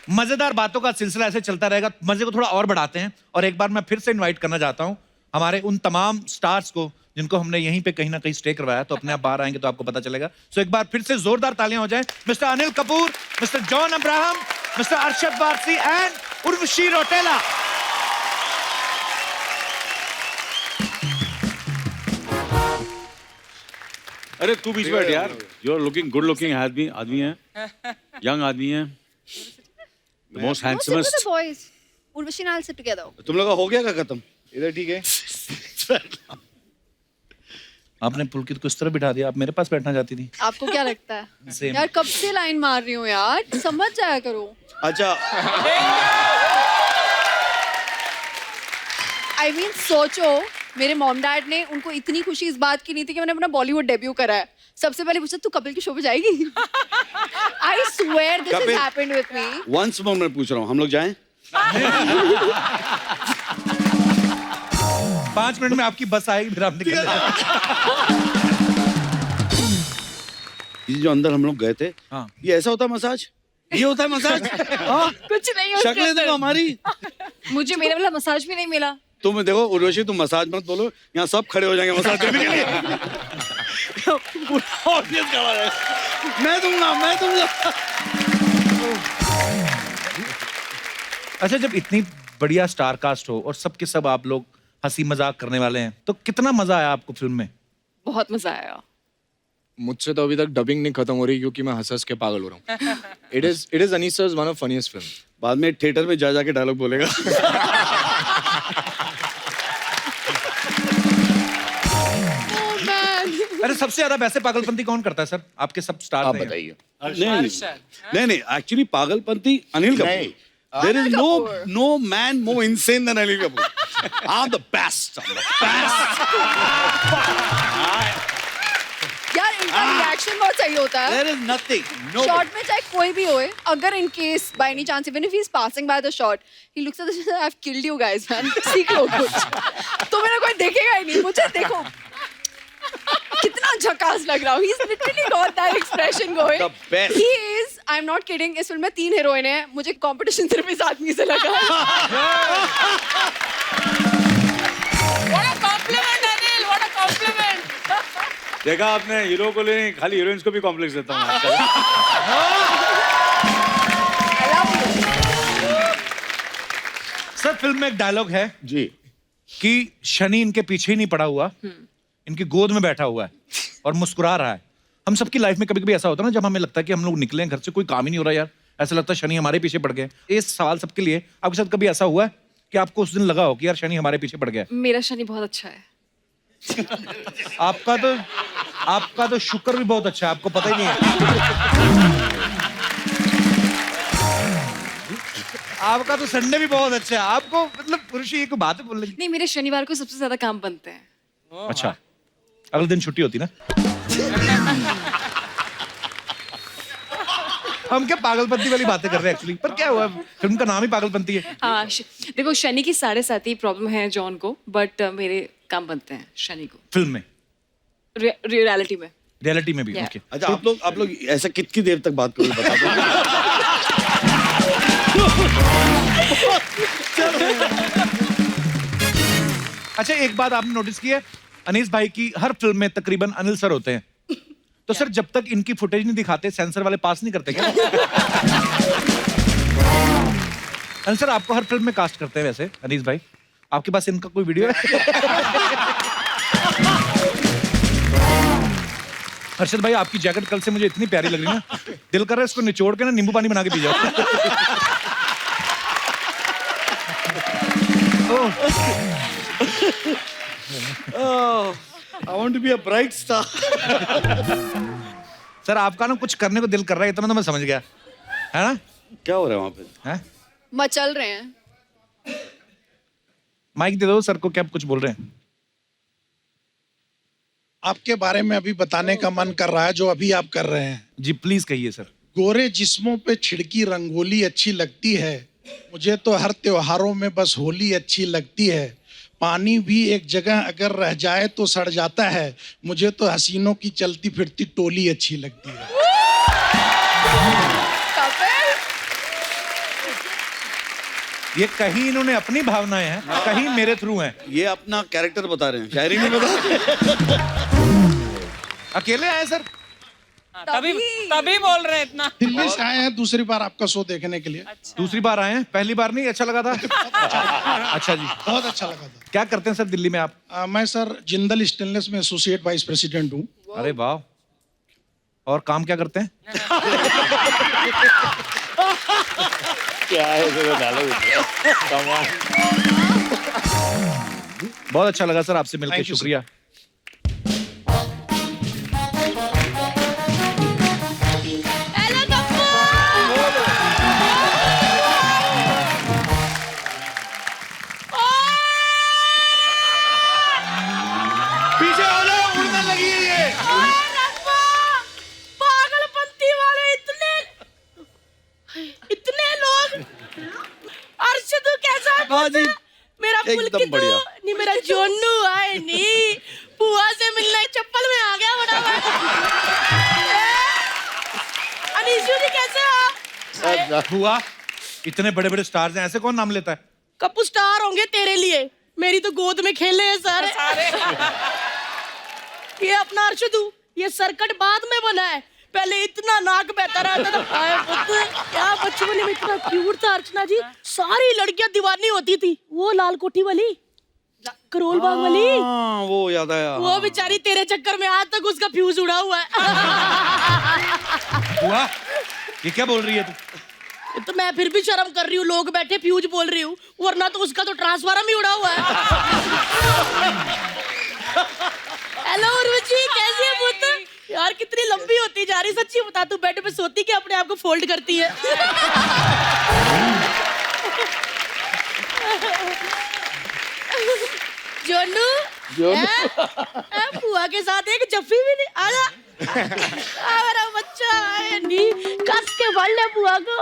मजेदार बातों का सिलसिला ऐसे चलता रहेगा, मजे को थोड़ा और बढ़ाते हैं और एक बार मैं फिर से इनवाइट करना चाहता हूं हमारे उन तमाम स्टार्स को जिनको हमने यहीं पे कहीं ना कहीं स्टे करवाया। तो अपने आप बाहर आएंगे तो आपको पता चलेगा। सो एक बार फिर से जोरदार तालियां हो जाएं। Mister Anil Kapoor, mister John Abraham, mister Arshad Warsi and Urvashi Rautela. अरे तू बीच में बैठ यार। You are looking good looking आदमी है, यंग आदमी है, the most handsomest. boys. Urvashi and I'll sit together. तुम लोग का हो गया क्या खत्म? इधर ठीक है। आपने पुलकित को इस तरह बिठा दिया, आप मेरे पास बैठना चाहती थी। आपको क्या लगता है? Same. यार कब से लाइन मार रही हूँ यार, समझ जाया करो. अच्छा I mean, सोचो मेरे मॉम डैड ने उनको इतनी खुशी इस बात की नहीं थी कि मैंने अपना बॉलीवुड डेब्यू करा है. सबसे पहले पूछा तू कपिल के शो पे जाएगी? I swear this has Kapil- happened with me. Once more मैं पूछ रहा हूँ, हम लोग जाएं? 5 मिनट में आपकी बस आएगी, फिर आप निकल जाएंगे। ये जो अंदर हम लोग गए थे, हाँ। ये ऐसा होता है मसाज? ये होता है मसाज? हाँ? कुछ नहीं उसके शक्लें देखो अंदर. हमारी। मुझे मेरा वाला मसाज भी नहीं मिला. तुम देखो उर्वशी, तुम मसाज मत बोलो, यहाँ सब खड़े हो जाएंगे मसाज देने के लिए। पूरा ऑडियंस खड़ा है। मैं दूंगा। अच्छा, जब इतनी बढ़िया स्टार कास्ट हो और सबके सब आप लोग हंसी मजाक करने वाले हैं, तो कितना मजा आया आपको फिल्म में? बहुत मजा आया. मुझसे तो अभी तक डबिंग नहीं खत्म हो रही क्योंकि मैं हंस के पागल हो रहा हूँ. It is Anissa's one of funniest film. बाद में थिएटर में जा के डायलॉग बोलेगा. अरे सबसे ज्यादा वैसे पागलपंती कौन करता है सर? आपके सब स्टार आप बताइए. नहीं एक्चुअली पागलपंती अनिल कपूर. नहीं. There is no man more insane than Anil Kapoor. I'm the best. यार इनका रिएक्शन बहुत सही होता है. There is nothing. No. Shot में चाहे कोई भी होए, अगर in case by any chance even if he is passing by the shot, he looks at I have killed you guys man. सीख लो कुछ. तो मेरा कोई देखेगा ही नहीं. मुझे देखो कितना झकास लग रहा हूँ. He's literally got that expression going. The best. He is. I'm not kidding. इस फिल्म में 3 हीरोइन हैं. मुझे कंपटीशन सिर्फ इस आदमी से लगा. What a compliment, Anil. What a compliment. देखा आपने हीरो को नहीं खाली हीरोइंस को भी कॉम्प्लेक्स देता हूँ. सर फिल्म में एक डायलॉग है जी कि शनि इनके पीछे ही नहीं पड़ा हुआ, इनकी गोद में बैठा हुआ है और मुस्कुरा रहा है. हम सबकी लाइफ में कभी कभी ऐसा होता है ना, जब हमें लगता है कि हम लोग निकले घर से कोई काम ही नहीं हो रहा यार, ऐसा लगता है शनि हमारे पीछे पड़ गए. ये सवाल सबके लिए, आपके साथ कभी ऐसा हुआ है कि आपको उस दिन लगा हो कि यार शनि हमारे पीछे पड़ गया? मेरा शनि बहुत अच्छा है. आपका तो शुक्र भी बहुत अच्छा है, आपको पता ही नहीं है. आपका तो संडे भी बहुत अच्छा है. आपको मतलब पुरुष एक बात है बोलने की. नहीं, मेरे शनिवार को सबसे ज्यादा काम बनते हैं. अच्छा, अगले दिन छुट्टी होती ना. हम क्या पागलपंती वाली बातें कर रहे हैं एक्चुअली, पर क्या हुआ, फिल्म का नाम ही पागलपंती है. हाँ, देखो शनि की 7.5 प्रॉब्लम है जॉन को, बट मेरे काम बनते हैं शनि को. फिल्म में, रियलिटी में. रियलिटी में भी. Yeah. ओके. अच्छा आप लोग ऐसा कितनी देर तक बात करोगे बता दो. अच्छा एक बात आपने नोटिस की है, अनीस भाई की हर फिल्म में तकरीबन अनिल सर होते हैं. तो सर जब तक इनकी फुटेज नहीं दिखाते सेंसर वाले पास नहीं करते क्या? अनिल सर आपको हर फिल्म में कास्ट करते हैं वैसे अनीस भाई, आपके पास इनका कोई वीडियो है? हर्षद भाई आपकी जैकेट कल से मुझे इतनी प्यारी लग रही है ना, दिल कर रहा है इसको निचोड़ के ना नींबू पानी बना के पी जाओ. I want to be a bright star. Sir आपका ना कुछ करने को दिल कर रहा है, इतना तो मैं समझ गया है ना. क्या हो रहा है वहाँ पे? हैं? मचल रहे हैं. माइक दे दो सर को, क्या कुछ बोल रहे हैं? आपके बारे में अभी बताने का मन कर रहा है जो अभी आप कर रहे हैं. जी प्लीज कहिए सर. गोरे जिस्मों पे छिड़की रंगोली अच्छी लगती है, मुझे तो हर त्योहारों में बस होली अच्छी लगती है. पानी भी एक जगह अगर रह जाए तो सड़ जाता है, मुझे तो हसीनों की चलती फिरती टोली अच्छी लगती है. ये कहीं इन्होंने अपनी भावनाएं हैं, कहीं मेरे थ्रू हैं. ये अपना कैरेक्टर बता रहे हैं, शायरी नहीं बता. अकेले आए सर? तभी बोल रहे हैं इतना. दिल्ली से आए हैं दूसरी बार आपका शो देखने के लिए. दूसरी बार आए हैं, पहली बार नहीं अच्छा लगा था? अच्छा जी, बहुत अच्छा लगा था. क्या करते हैं सर दिल्ली में आप? मैं सर जिंदल स्टेनलेस में एसोसिएट वाइस प्रेसिडेंट हूँ. अरे वाह. और काम क्या करते हैं? क्या है बहुत अच्छा लगा सर आपसे मिलकर, शुक्रिया. पीछे हो जाओ, उड़ने लगी है ये. पागलपंती वाले इतने लोग. अर्शद कैसा है? बाजी मेरा एकदम बढ़िया. नहीं मेरा जोनू आए नहीं, बुआ से मिलने चप्पल में आ गया फटाफट. अनीशु जी कैसे हो? हुआ इतने बड़े बड़े स्टार्स हैं, ऐसे कौन नाम लेता है? कपू स्टार होंगे तेरे लिए, मेरी तो गोद में खेले हैं सारे. ये अपना अर्शदू, ये सर्कट बाद में बना है, पहले इतना नाक बहता रहता था. हाय पुत्र, क्या बचपन में इतना क्यूट था अर्चना जी. सारी लड़कियां दीवानी होती थी. वो लाल कोठी वाली करोल बाग वाली हाँ, वो याद आया। वो बेचारी तेरे चक्कर में आज तक उसका फ्यूज उड़ा हुआ है। बुआ ये क्या बोल रही है तू? तो मैं फिर भी शर्म कर रही हूँ, लोग बैठे फ्यूज बोल रही हूँ, वरना तो उसका तो ट्रांसफार्मर ही उड़ा हुआ है। हेलो उर्वशी, कैसी है पुत्र? यार कितनी लंबी होती जा रही, सच्ची बता, तू बेड पे सोती कि अपने आप को फोल्ड करती है? जोनू बुआ के साथ एक जफ्फी भी नहीं। आजा मेरा बच्चा, नी कस के फल ले बुआ को।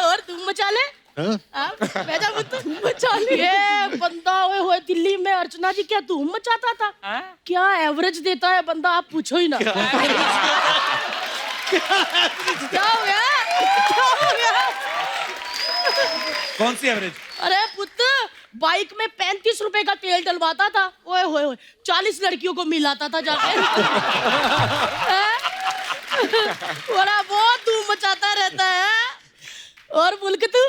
और तुम मचा ले, बेटा तुम मचा ले। ये बंदा ओए होए दिल्ली में, अर्चना जी क्या तुम मचाता था? क्या एवरेज देता है बंदा, आप पूछो ही ना। क्या हो गया? क्या हो गया? कौन सी एवरेज? अरे पुत्र, बाइक में 35 रुपए का तेल डलवाता था, ओए होए होए 40 लड़कियों को मिलाता था जाके। बड़ा बहुत धूम मचाता रहता है। और मुल्क तू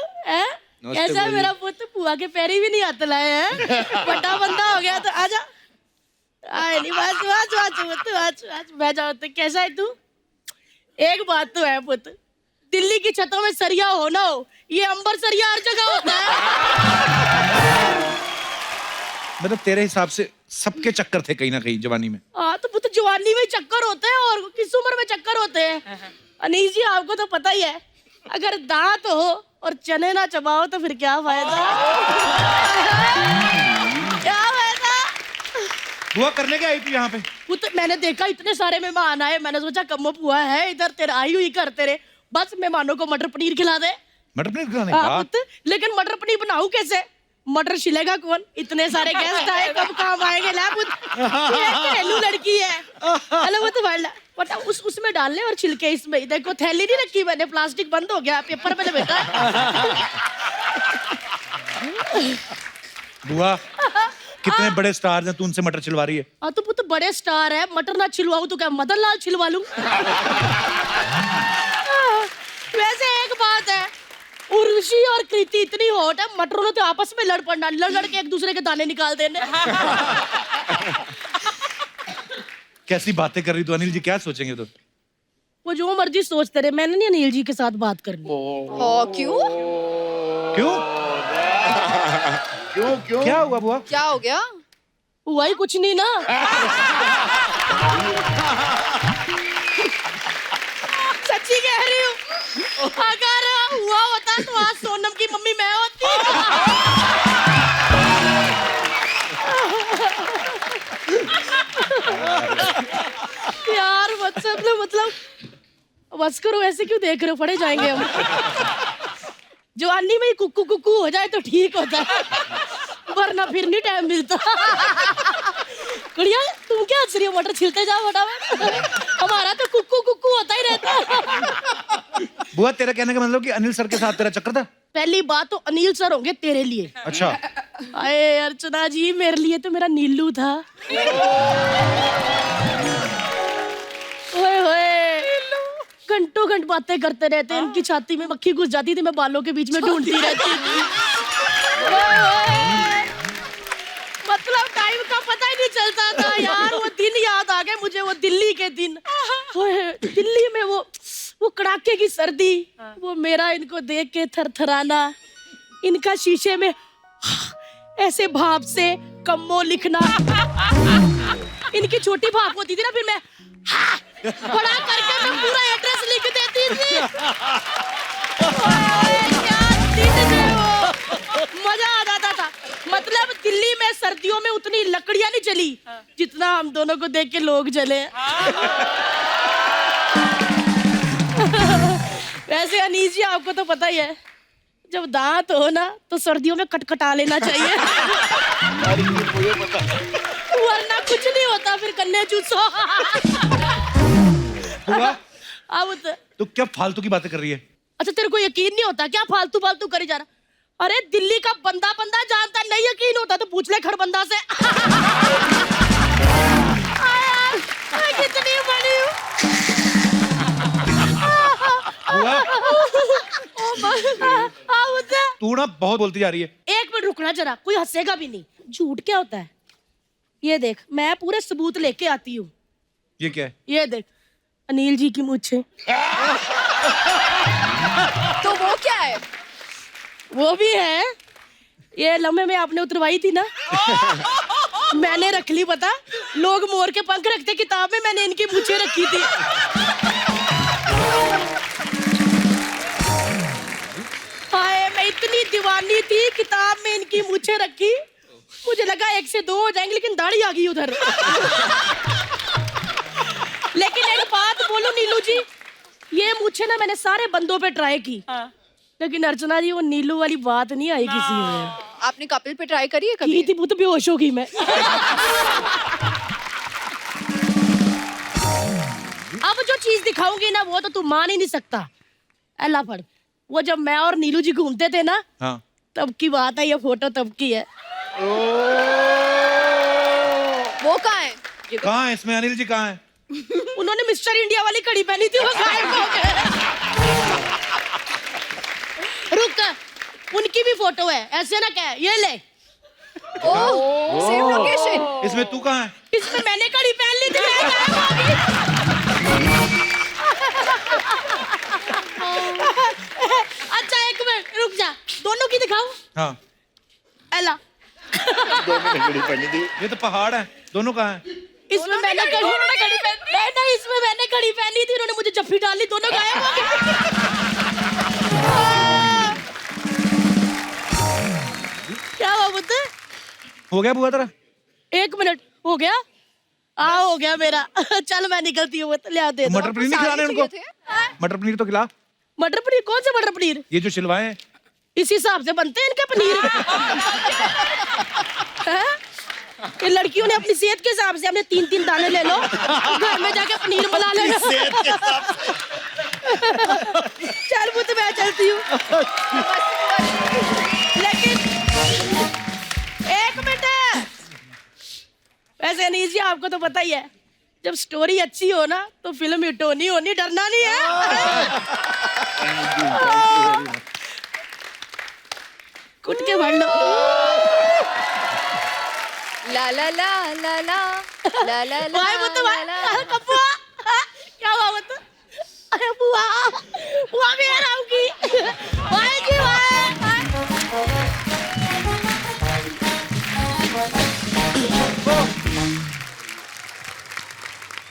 ऐसा मेरा पुत्र, बुआ के पैरी भी नहीं हाथ लाए हैं, बड़ा बंदा हो गया। तो आजा, आए नहीं, बस बैठ जाओ। कैसा है तू? एक बात तो है पुत्र, दिल्ली की छतों में सरिया हो ना हो, ये अंबर सरिया हर जगह होता है। मतलब तेरे हिसाब से सबके चक्कर थे कहीं ना कहीं जवानी में? हाँ तो पुत्र, जवानी में चक्कर होते हैं, और किस उम्र में चक्कर होते हैं? अनीस जी आपको तो पता ही है, अगर दांत हो और चने ना चबाओ तो फिर क्या फायदा? क्या फायदा? बुआ करने क्या आई थी यहाँ पे? पुत्र मैंने देखा इतने सारे मेहमान आए, मैंने सोचा कम्मो बुआ है इधर, तेरा आई हुई कर तेरे, बस मेहमानों को मटर पनीर खिला दे। मटर पनीर खिलाने? पुत्र लेकिन मटर पनीर बनाऊं कैसे? मटर छिलेगा कौन? इतने सारे गेस्ट आए, कब काम आएंगे? ला पुत्र, ये घरेलू लड़की है। हेलो वो तो बटा उसमें डालने और छिलके इसमें ही। देखो थैली नहीं रखी मैंने, प्लास्टिक बंद हो गया, पेपर पे बेटा। बुआ कितने बड़े स्टार हैं, तू उनसे मटर छिलवा रही है? हाँ तो पुत्र बड़े स्टार है, मटर ना छिलवाऊं तो क्या मदन लाल छिलवा लूं? वैसे एक बात है, उर्वशी और कृति इतनी हॉट है, मटरों ने तो आपस में लड़ पड़ना, लड़ के एक दूसरे के दाने निकाल देने। कैसी बातें कर रही तू? अनिल जी क्या सोचेंगे तो? वो जो मर्जी सोचते रहे, मैंने नहीं अनिल जी के साथ बात करनी। क्यों? क्यों? क्यों क्यों? क्या हुआ बुआ? क्या हो गया? हुआ ही कुछ नहीं ना। सच्ची कह रही हूँ, अगर हुआ होता तो आज सोनम की मम्मी मैं होती। यार मतलब बस करो, ऐसे क्यों देख रहे हो? पड़े जाएंगे हम। जवानी में ही कुक्कू कुक्कू हो जाए तो ठीक होता है, वरना फिर नहीं टाइम मिलता। गुड़िया तुम क्या हंस रही हो? मटर छिलते जाओ फटाफट, हमारा तो कुक्कू कुक्कू होता ही रहता। बुआ तेरा कहने का मतलब कि अनिल सर के साथ तेरा चक्कर था? पहली बात तो अनिल सर होंगे तेरे लिए। अच्छा। अरे अर्चना जी, मेरे लिए तो मेरा नीलू था। ओए होए घंटों घंट बातें करते रहते, इनकी छाती में मक्खी घुस जाती थी, मैं बालों के बीच में ढूंढती रहती थी। मतलब टाइम का पता ही नहीं चलता था यार। वो दिन याद आ गए मुझे, वो दिल्ली के दिन। दिल्ली में वो कड़ाके की सर्दी, वो मेरा इनको देख के थरथराना, इनका शीशे में ऐसे भाप से कम्मो लिखना। इनकी छोटी भाप होती थी ना, फिर मैं बड़ा करके मैं पूरा एड्रेस लिख देती थी। क्या दिन थे वो, मजा आ जाता था। मतलब दिल्ली में सर्दियों में उतनी लकड़ियां नहीं जली जितना हम दोनों को देख के लोग जले। वैसे अनीस जी आपको तो पता ही है, जब दांत हो ना तो सर्दियों में कटकटा लेना चाहिए, वरना कुछ नहीं होता, फिर कन्ने चूसो। अब तो क्या फालतू की बातें कर रही है? अच्छा तेरे को यकीन नहीं होता क्या? फालतू फालतू करी जा रहा। अरे दिल्ली का बंदा जानता, नहीं यकीन होता तो पूछ ले खड़बंदा से। कितनी बड़ी हूँ। तू ना बहुत बोलती जा रही है। एक मिनट रुकना जरा, कोई हंसेगा भी नहीं। झूठ क्या होता है? ये देख, मैं पूरे सबूत लेके आती हूँ। ये क्या है? ये देख, अनिल जी की मूछें। तो वो क्या है? वो भी है। ये लम्हे में आपने उतरवाई थी ना, मैंने रख ली। पता, लोग मोर के पंख रखते किताब में, मैंने इनकी मूछें रखी थी। हाय, मैं इतनी दीवानी थी, किताब में इनकी मूछें रखी। मुझे लगा 1 से 2 हो जाएंगे, लेकिन दाढ़ी आ गई उधर। लेकिन एक बात बोलूं नीलू जी, ये मूछें ना मैंने सारे बंदों पे ट्राई की, लेकिन अर्चना जी वो नीलू वाली बात नहीं आई किसी में। आपने कपिल पे ट्राई करी है कभी? की थी, वो तो बेहोश हो गई मैं। अब जो चीज दिखाऊंगी ना, वो तो तू मान ही नहीं सकता। अल्लाह पढ़, वो जब मैं और नीलू जी घूमते थे ना, हाँ। तब की बात है, ये फोटो तब की है। वो कहाँ है? कहाँ है इसमें? अनिल जी कहाँ है? उन्होंने मिस्टर इंडिया वाली घड़ी पहनी थी, वो गायब हो गए। रुक, उनकी भी फोटो है, ऐसे ना कह। ये ले। Same location. इसमें तू कहाँ है? इसमें मैंने घड़ी पहन ली थी, मैं गायब हो गई। अच्छा एक मिनट रुक जा, दोनों की दिखाऊं? हाँ। एला, ये तो पहाड़ है, दोनों कहाँ है? इसमें मैंने घड़ी पहनी, नहीं इसमें मैंने घड़ी पहनी थी, उन्होंने मुझे जफ्फी डाली, दोनों गायब हो गए। क्या हुआ बुद्ध? हो गया बुआ तेरा? 1 मिनट हो गया? हाँ हो गया मेरा। चल मैं निकलती हूँ, ले दे दो। मटर पनीर नहीं खिलाने उनको? मटर पनीर तो खिला। मटर पनीर? कौन से मटर पनीर? ये जो छिलवाए हैं। इस हिसाब से बनते हैं इनके पनीर। हैं? ये लड़कियों ने अपनी सेहत के हिसाब से, हमने 3-3 दाने ले लो, घर में जाके पनीर बना लेना। चल वो तो मैं चलती हूँ। लेकिन 1 मिनट, वैसे अनीस जी आपको तो पता ही है, जब स्टोरी अच्छी हो ना तो फिल्म हिट होनी होनी, डरना नहीं है। कुट के भर लो। ला ला ला ला ला ला ला ला। भाई वो तो भाई, कपुआ क्या हुआ वो तो? अरे बुआ, बुआ भी आ रहा हूँ की। भाई जी भाई।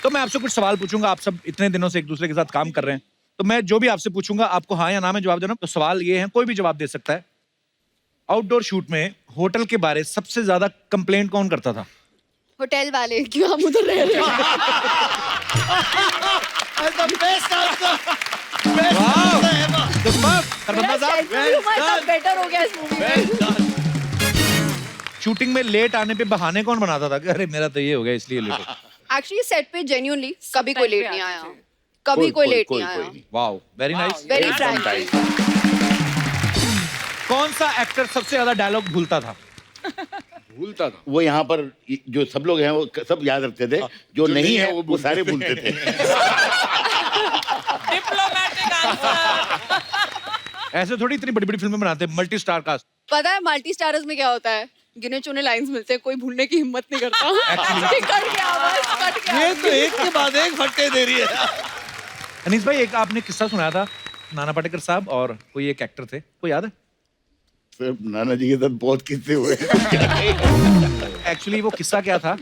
तो मैं आपसे कुछ सवाल पूछूंगा, आप सब इतने दिनों से एक दूसरे के साथ काम कर रहे हैं, तो मैं जो भी आपसे पूछूंगा आपको हाँ या ना में जवाब देना। तो सवाल ये है, कोई भी जवाब दे सकता है। आउटडोर शूट में होटल के बारे सबसे ज्यादा कंप्लेंट कौन करता था? होटल वाले, क्यों हम उधर रह रहे हैं? बेटर हो गया इस मूवी में। शूटिंग में लेट आने पे बहाने कौन बनाता था कि अरे मेरा तो ये हो गया इसलिए लेट? एक्चुअली सेट पे जेन्युइनली कभी कोई लेट नहीं आया, कभी कोई लेट नहीं आया। Wow, very nice. Very frankly. कौन सा एक्टर सबसे ज्यादा डायलॉग भूलता था? भूलता था वो, यहाँ पर जो सब लोग हैं वो सब याद रखते थे, जो नहीं है वो सारे भूलते थे। Diplomatic answer. ऐसे थोड़ी इतनी बड़ी बड़ी फिल्में बनाते हैं, मल्टी स्टार कास्ट। पता है मल्टी स्टारर्स में क्या होता है? गिने चुने लाइंस मिलते हैं, कोई भूलने की हिम्मत नहीं करता। कट गया बस, कट गया। ये तो एक के बाद एक फट्टे दे रही है। अनीस भाई, एक आपने किस्सा सुनाया था, नाना पाटेकर साहब और कोई एक एक्टर थे, कोई याद है? सर नाना जी के साथ बहुत किस्से हुए। एक्चुअली वो किस्सा क्या था?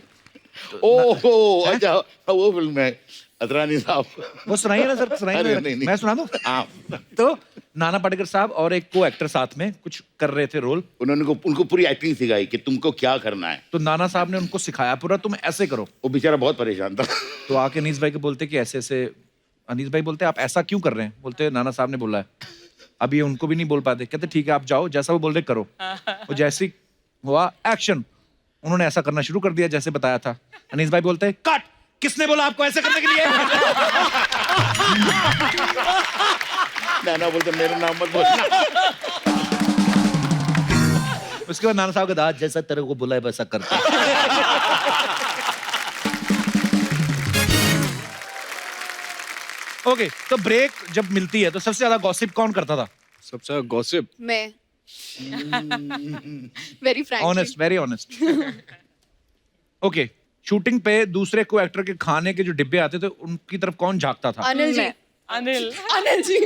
ओहो अच्छा, वो फिल्म है अतरानी साहब। वो सुनाइए ना सर, सुनाइए ना। नहीं। मैं सुना दूं? तो नाना पाटेकर साहब और एक को एक्टर साथ में कुछ कर रहे थे रोल। उन्होंने उनको पूरी एक्टिंग सिखाई कि तुमको क्या करना है। तो नाना साहब ने उनको सिखाया पूरा, तुम ऐसे करो। वो बेचारा बहुत परेशान था। तो आके अनीस भाई को बोलते कि ऐसे ऐसे। अनीस भाई बोलते आप ऐसा क्यों कर रहे हैं? बोलते नाना साहब ने बोला है। अब ये उनको भी नहीं बोल पाते, कहते ठीक है आप जाओ, जैसा वो बोल रहे करो। वो जैसे ही हुआ एक्शन, उन्होंने ऐसा करना शुरू कर दिया जैसे बताया था। अनीस भाई बोलते हैं कट, किसने बोला आपको ऐसे करने के लिए? नाना बोलते मेरा नाम मत बोलना। उसके बाद नाना साहब का दाद जैसा तेरे को बोला है वैसा करता। ओके, तो ब्रेक जब मिलती है तो सबसे ज्यादा गॉसिप कौन करता था? सबसे गॉसिप मैं। Very Frank honest, very honest. Okay, shooting पे दूसरे को एक्टर के खाने के जो डिब्बे आते थे उनकी तरफ कौन झांकता था? अनिल जी. अनिल जी.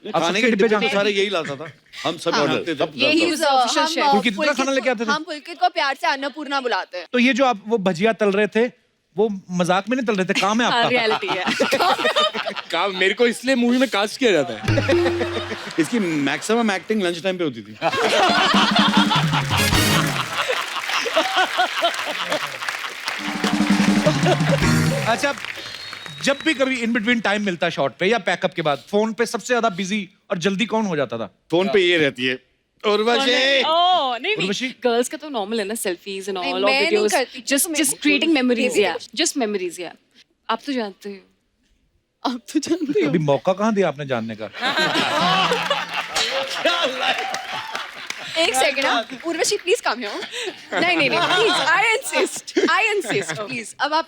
खाने के डिब्बे तो सारे यही लाता था, हम सब जानते थे. यही पुलकित कितना खाना लेके आते थे? हम पुलकित को प्यार से अन्नपूर्णा बुलाते हैं. तो ये जो आप वो भजिया तल रहे थे, वो मजाक में नहीं तल रहे थे, काम है आपका? रियलिटी है. काम मेरे को इसलिए मूवी में कास्ट किया जाता है. इसकी मैक्सिमम एक्टिंग लंच टाइम पे होती थी. अच्छा, जब भी कभी इन बिटवीन टाइम मिलता है शॉट पे या पैकअप के बाद, फोन पे सबसे ज्यादा बिजी और जल्दी कौन हो जाता था? फोन पे ये रहती है, उर्वशी. ओह नहीं उर्वशी? गर्ल्स का तो नॉर्मल है ना, सेल्फीज एंड नहीं, ऑल मैं ऑफ नहीं वीडियोस, करती, जस्ट तो जस्ट मैं- क्रिएटिंग मेमोरीज, Basic या जस्ट मेमोरीज, या आप तो जानते हो. आप तो जानते हो. अभी मौका कहाँ दिया आपने जानने का? एक second. Urvashi please come here. नहीं प्लीज, आई इंसिस्ट प्लीज. अब आप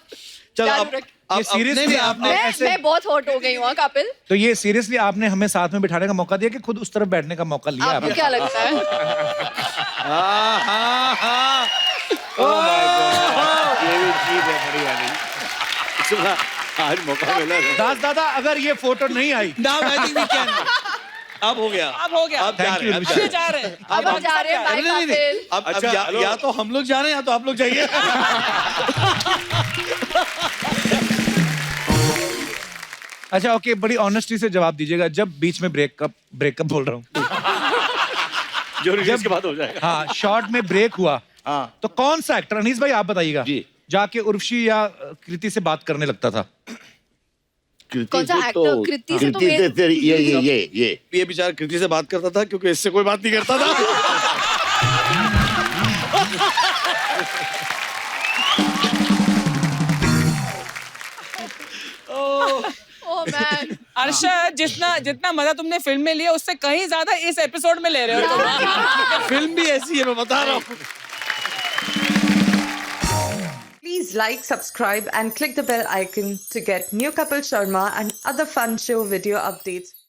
चलो चालू अब रख- ये सीरियसली आपने ऐसे, मैं बहुत हॉट हो गई हूँ कपिल. तो ये सीरियसली आपने हमें साथ में बिठाने का मौका दिया कि खुद उस तरफ बैठने का मौका लिया आपको आपने? क्या लगता है? ये भी चीज है बड़ी वाली. सुना, आज मौका मिला था. दास दादा, अगर ये फोटो नहीं आई, Now I think we can. अब हो गया. अब हो गया. अब जा रहे हैं, अब जा रहे हैं. जा रहे हैं. अब हम जा रहे हैं. बाय नहीं, नहीं, कपिल. अब अच्छा, या तो हम लोग जा रहे हैं या तो आप लोग जाइए. अच्छा ओके, बड़ी ऑनेस्टी से जवाब दीजिएगा. जब बीच में ब्रेकअप बोल रहा हूँ, जो रिलीज के बाद हो जाएगा. हाँ, शॉर्ट में ब्रेक हुआ, हाँ. तो कौन सा एक्टर, अनीस भाई आप बताइएगा, जी. जाके उर्वशी या कृति से बात करने लगता था? कौन सा एक्टर? कृति से तो ये बेचारा कृति से बात करता था क्योंकि इससे कोई बात नहीं करता था. Oh man. अर्शद, जितना मजा तुमने फिल्म में लिया उससे कहीं ज्यादा इस एपिसोड में ले रहे हो तुम. फिल्म भी ऐसी है, मैं बता रहा हूँ. Please like, subscribe and click the bell icon to get new Kapil Sharma and other fun show video updates.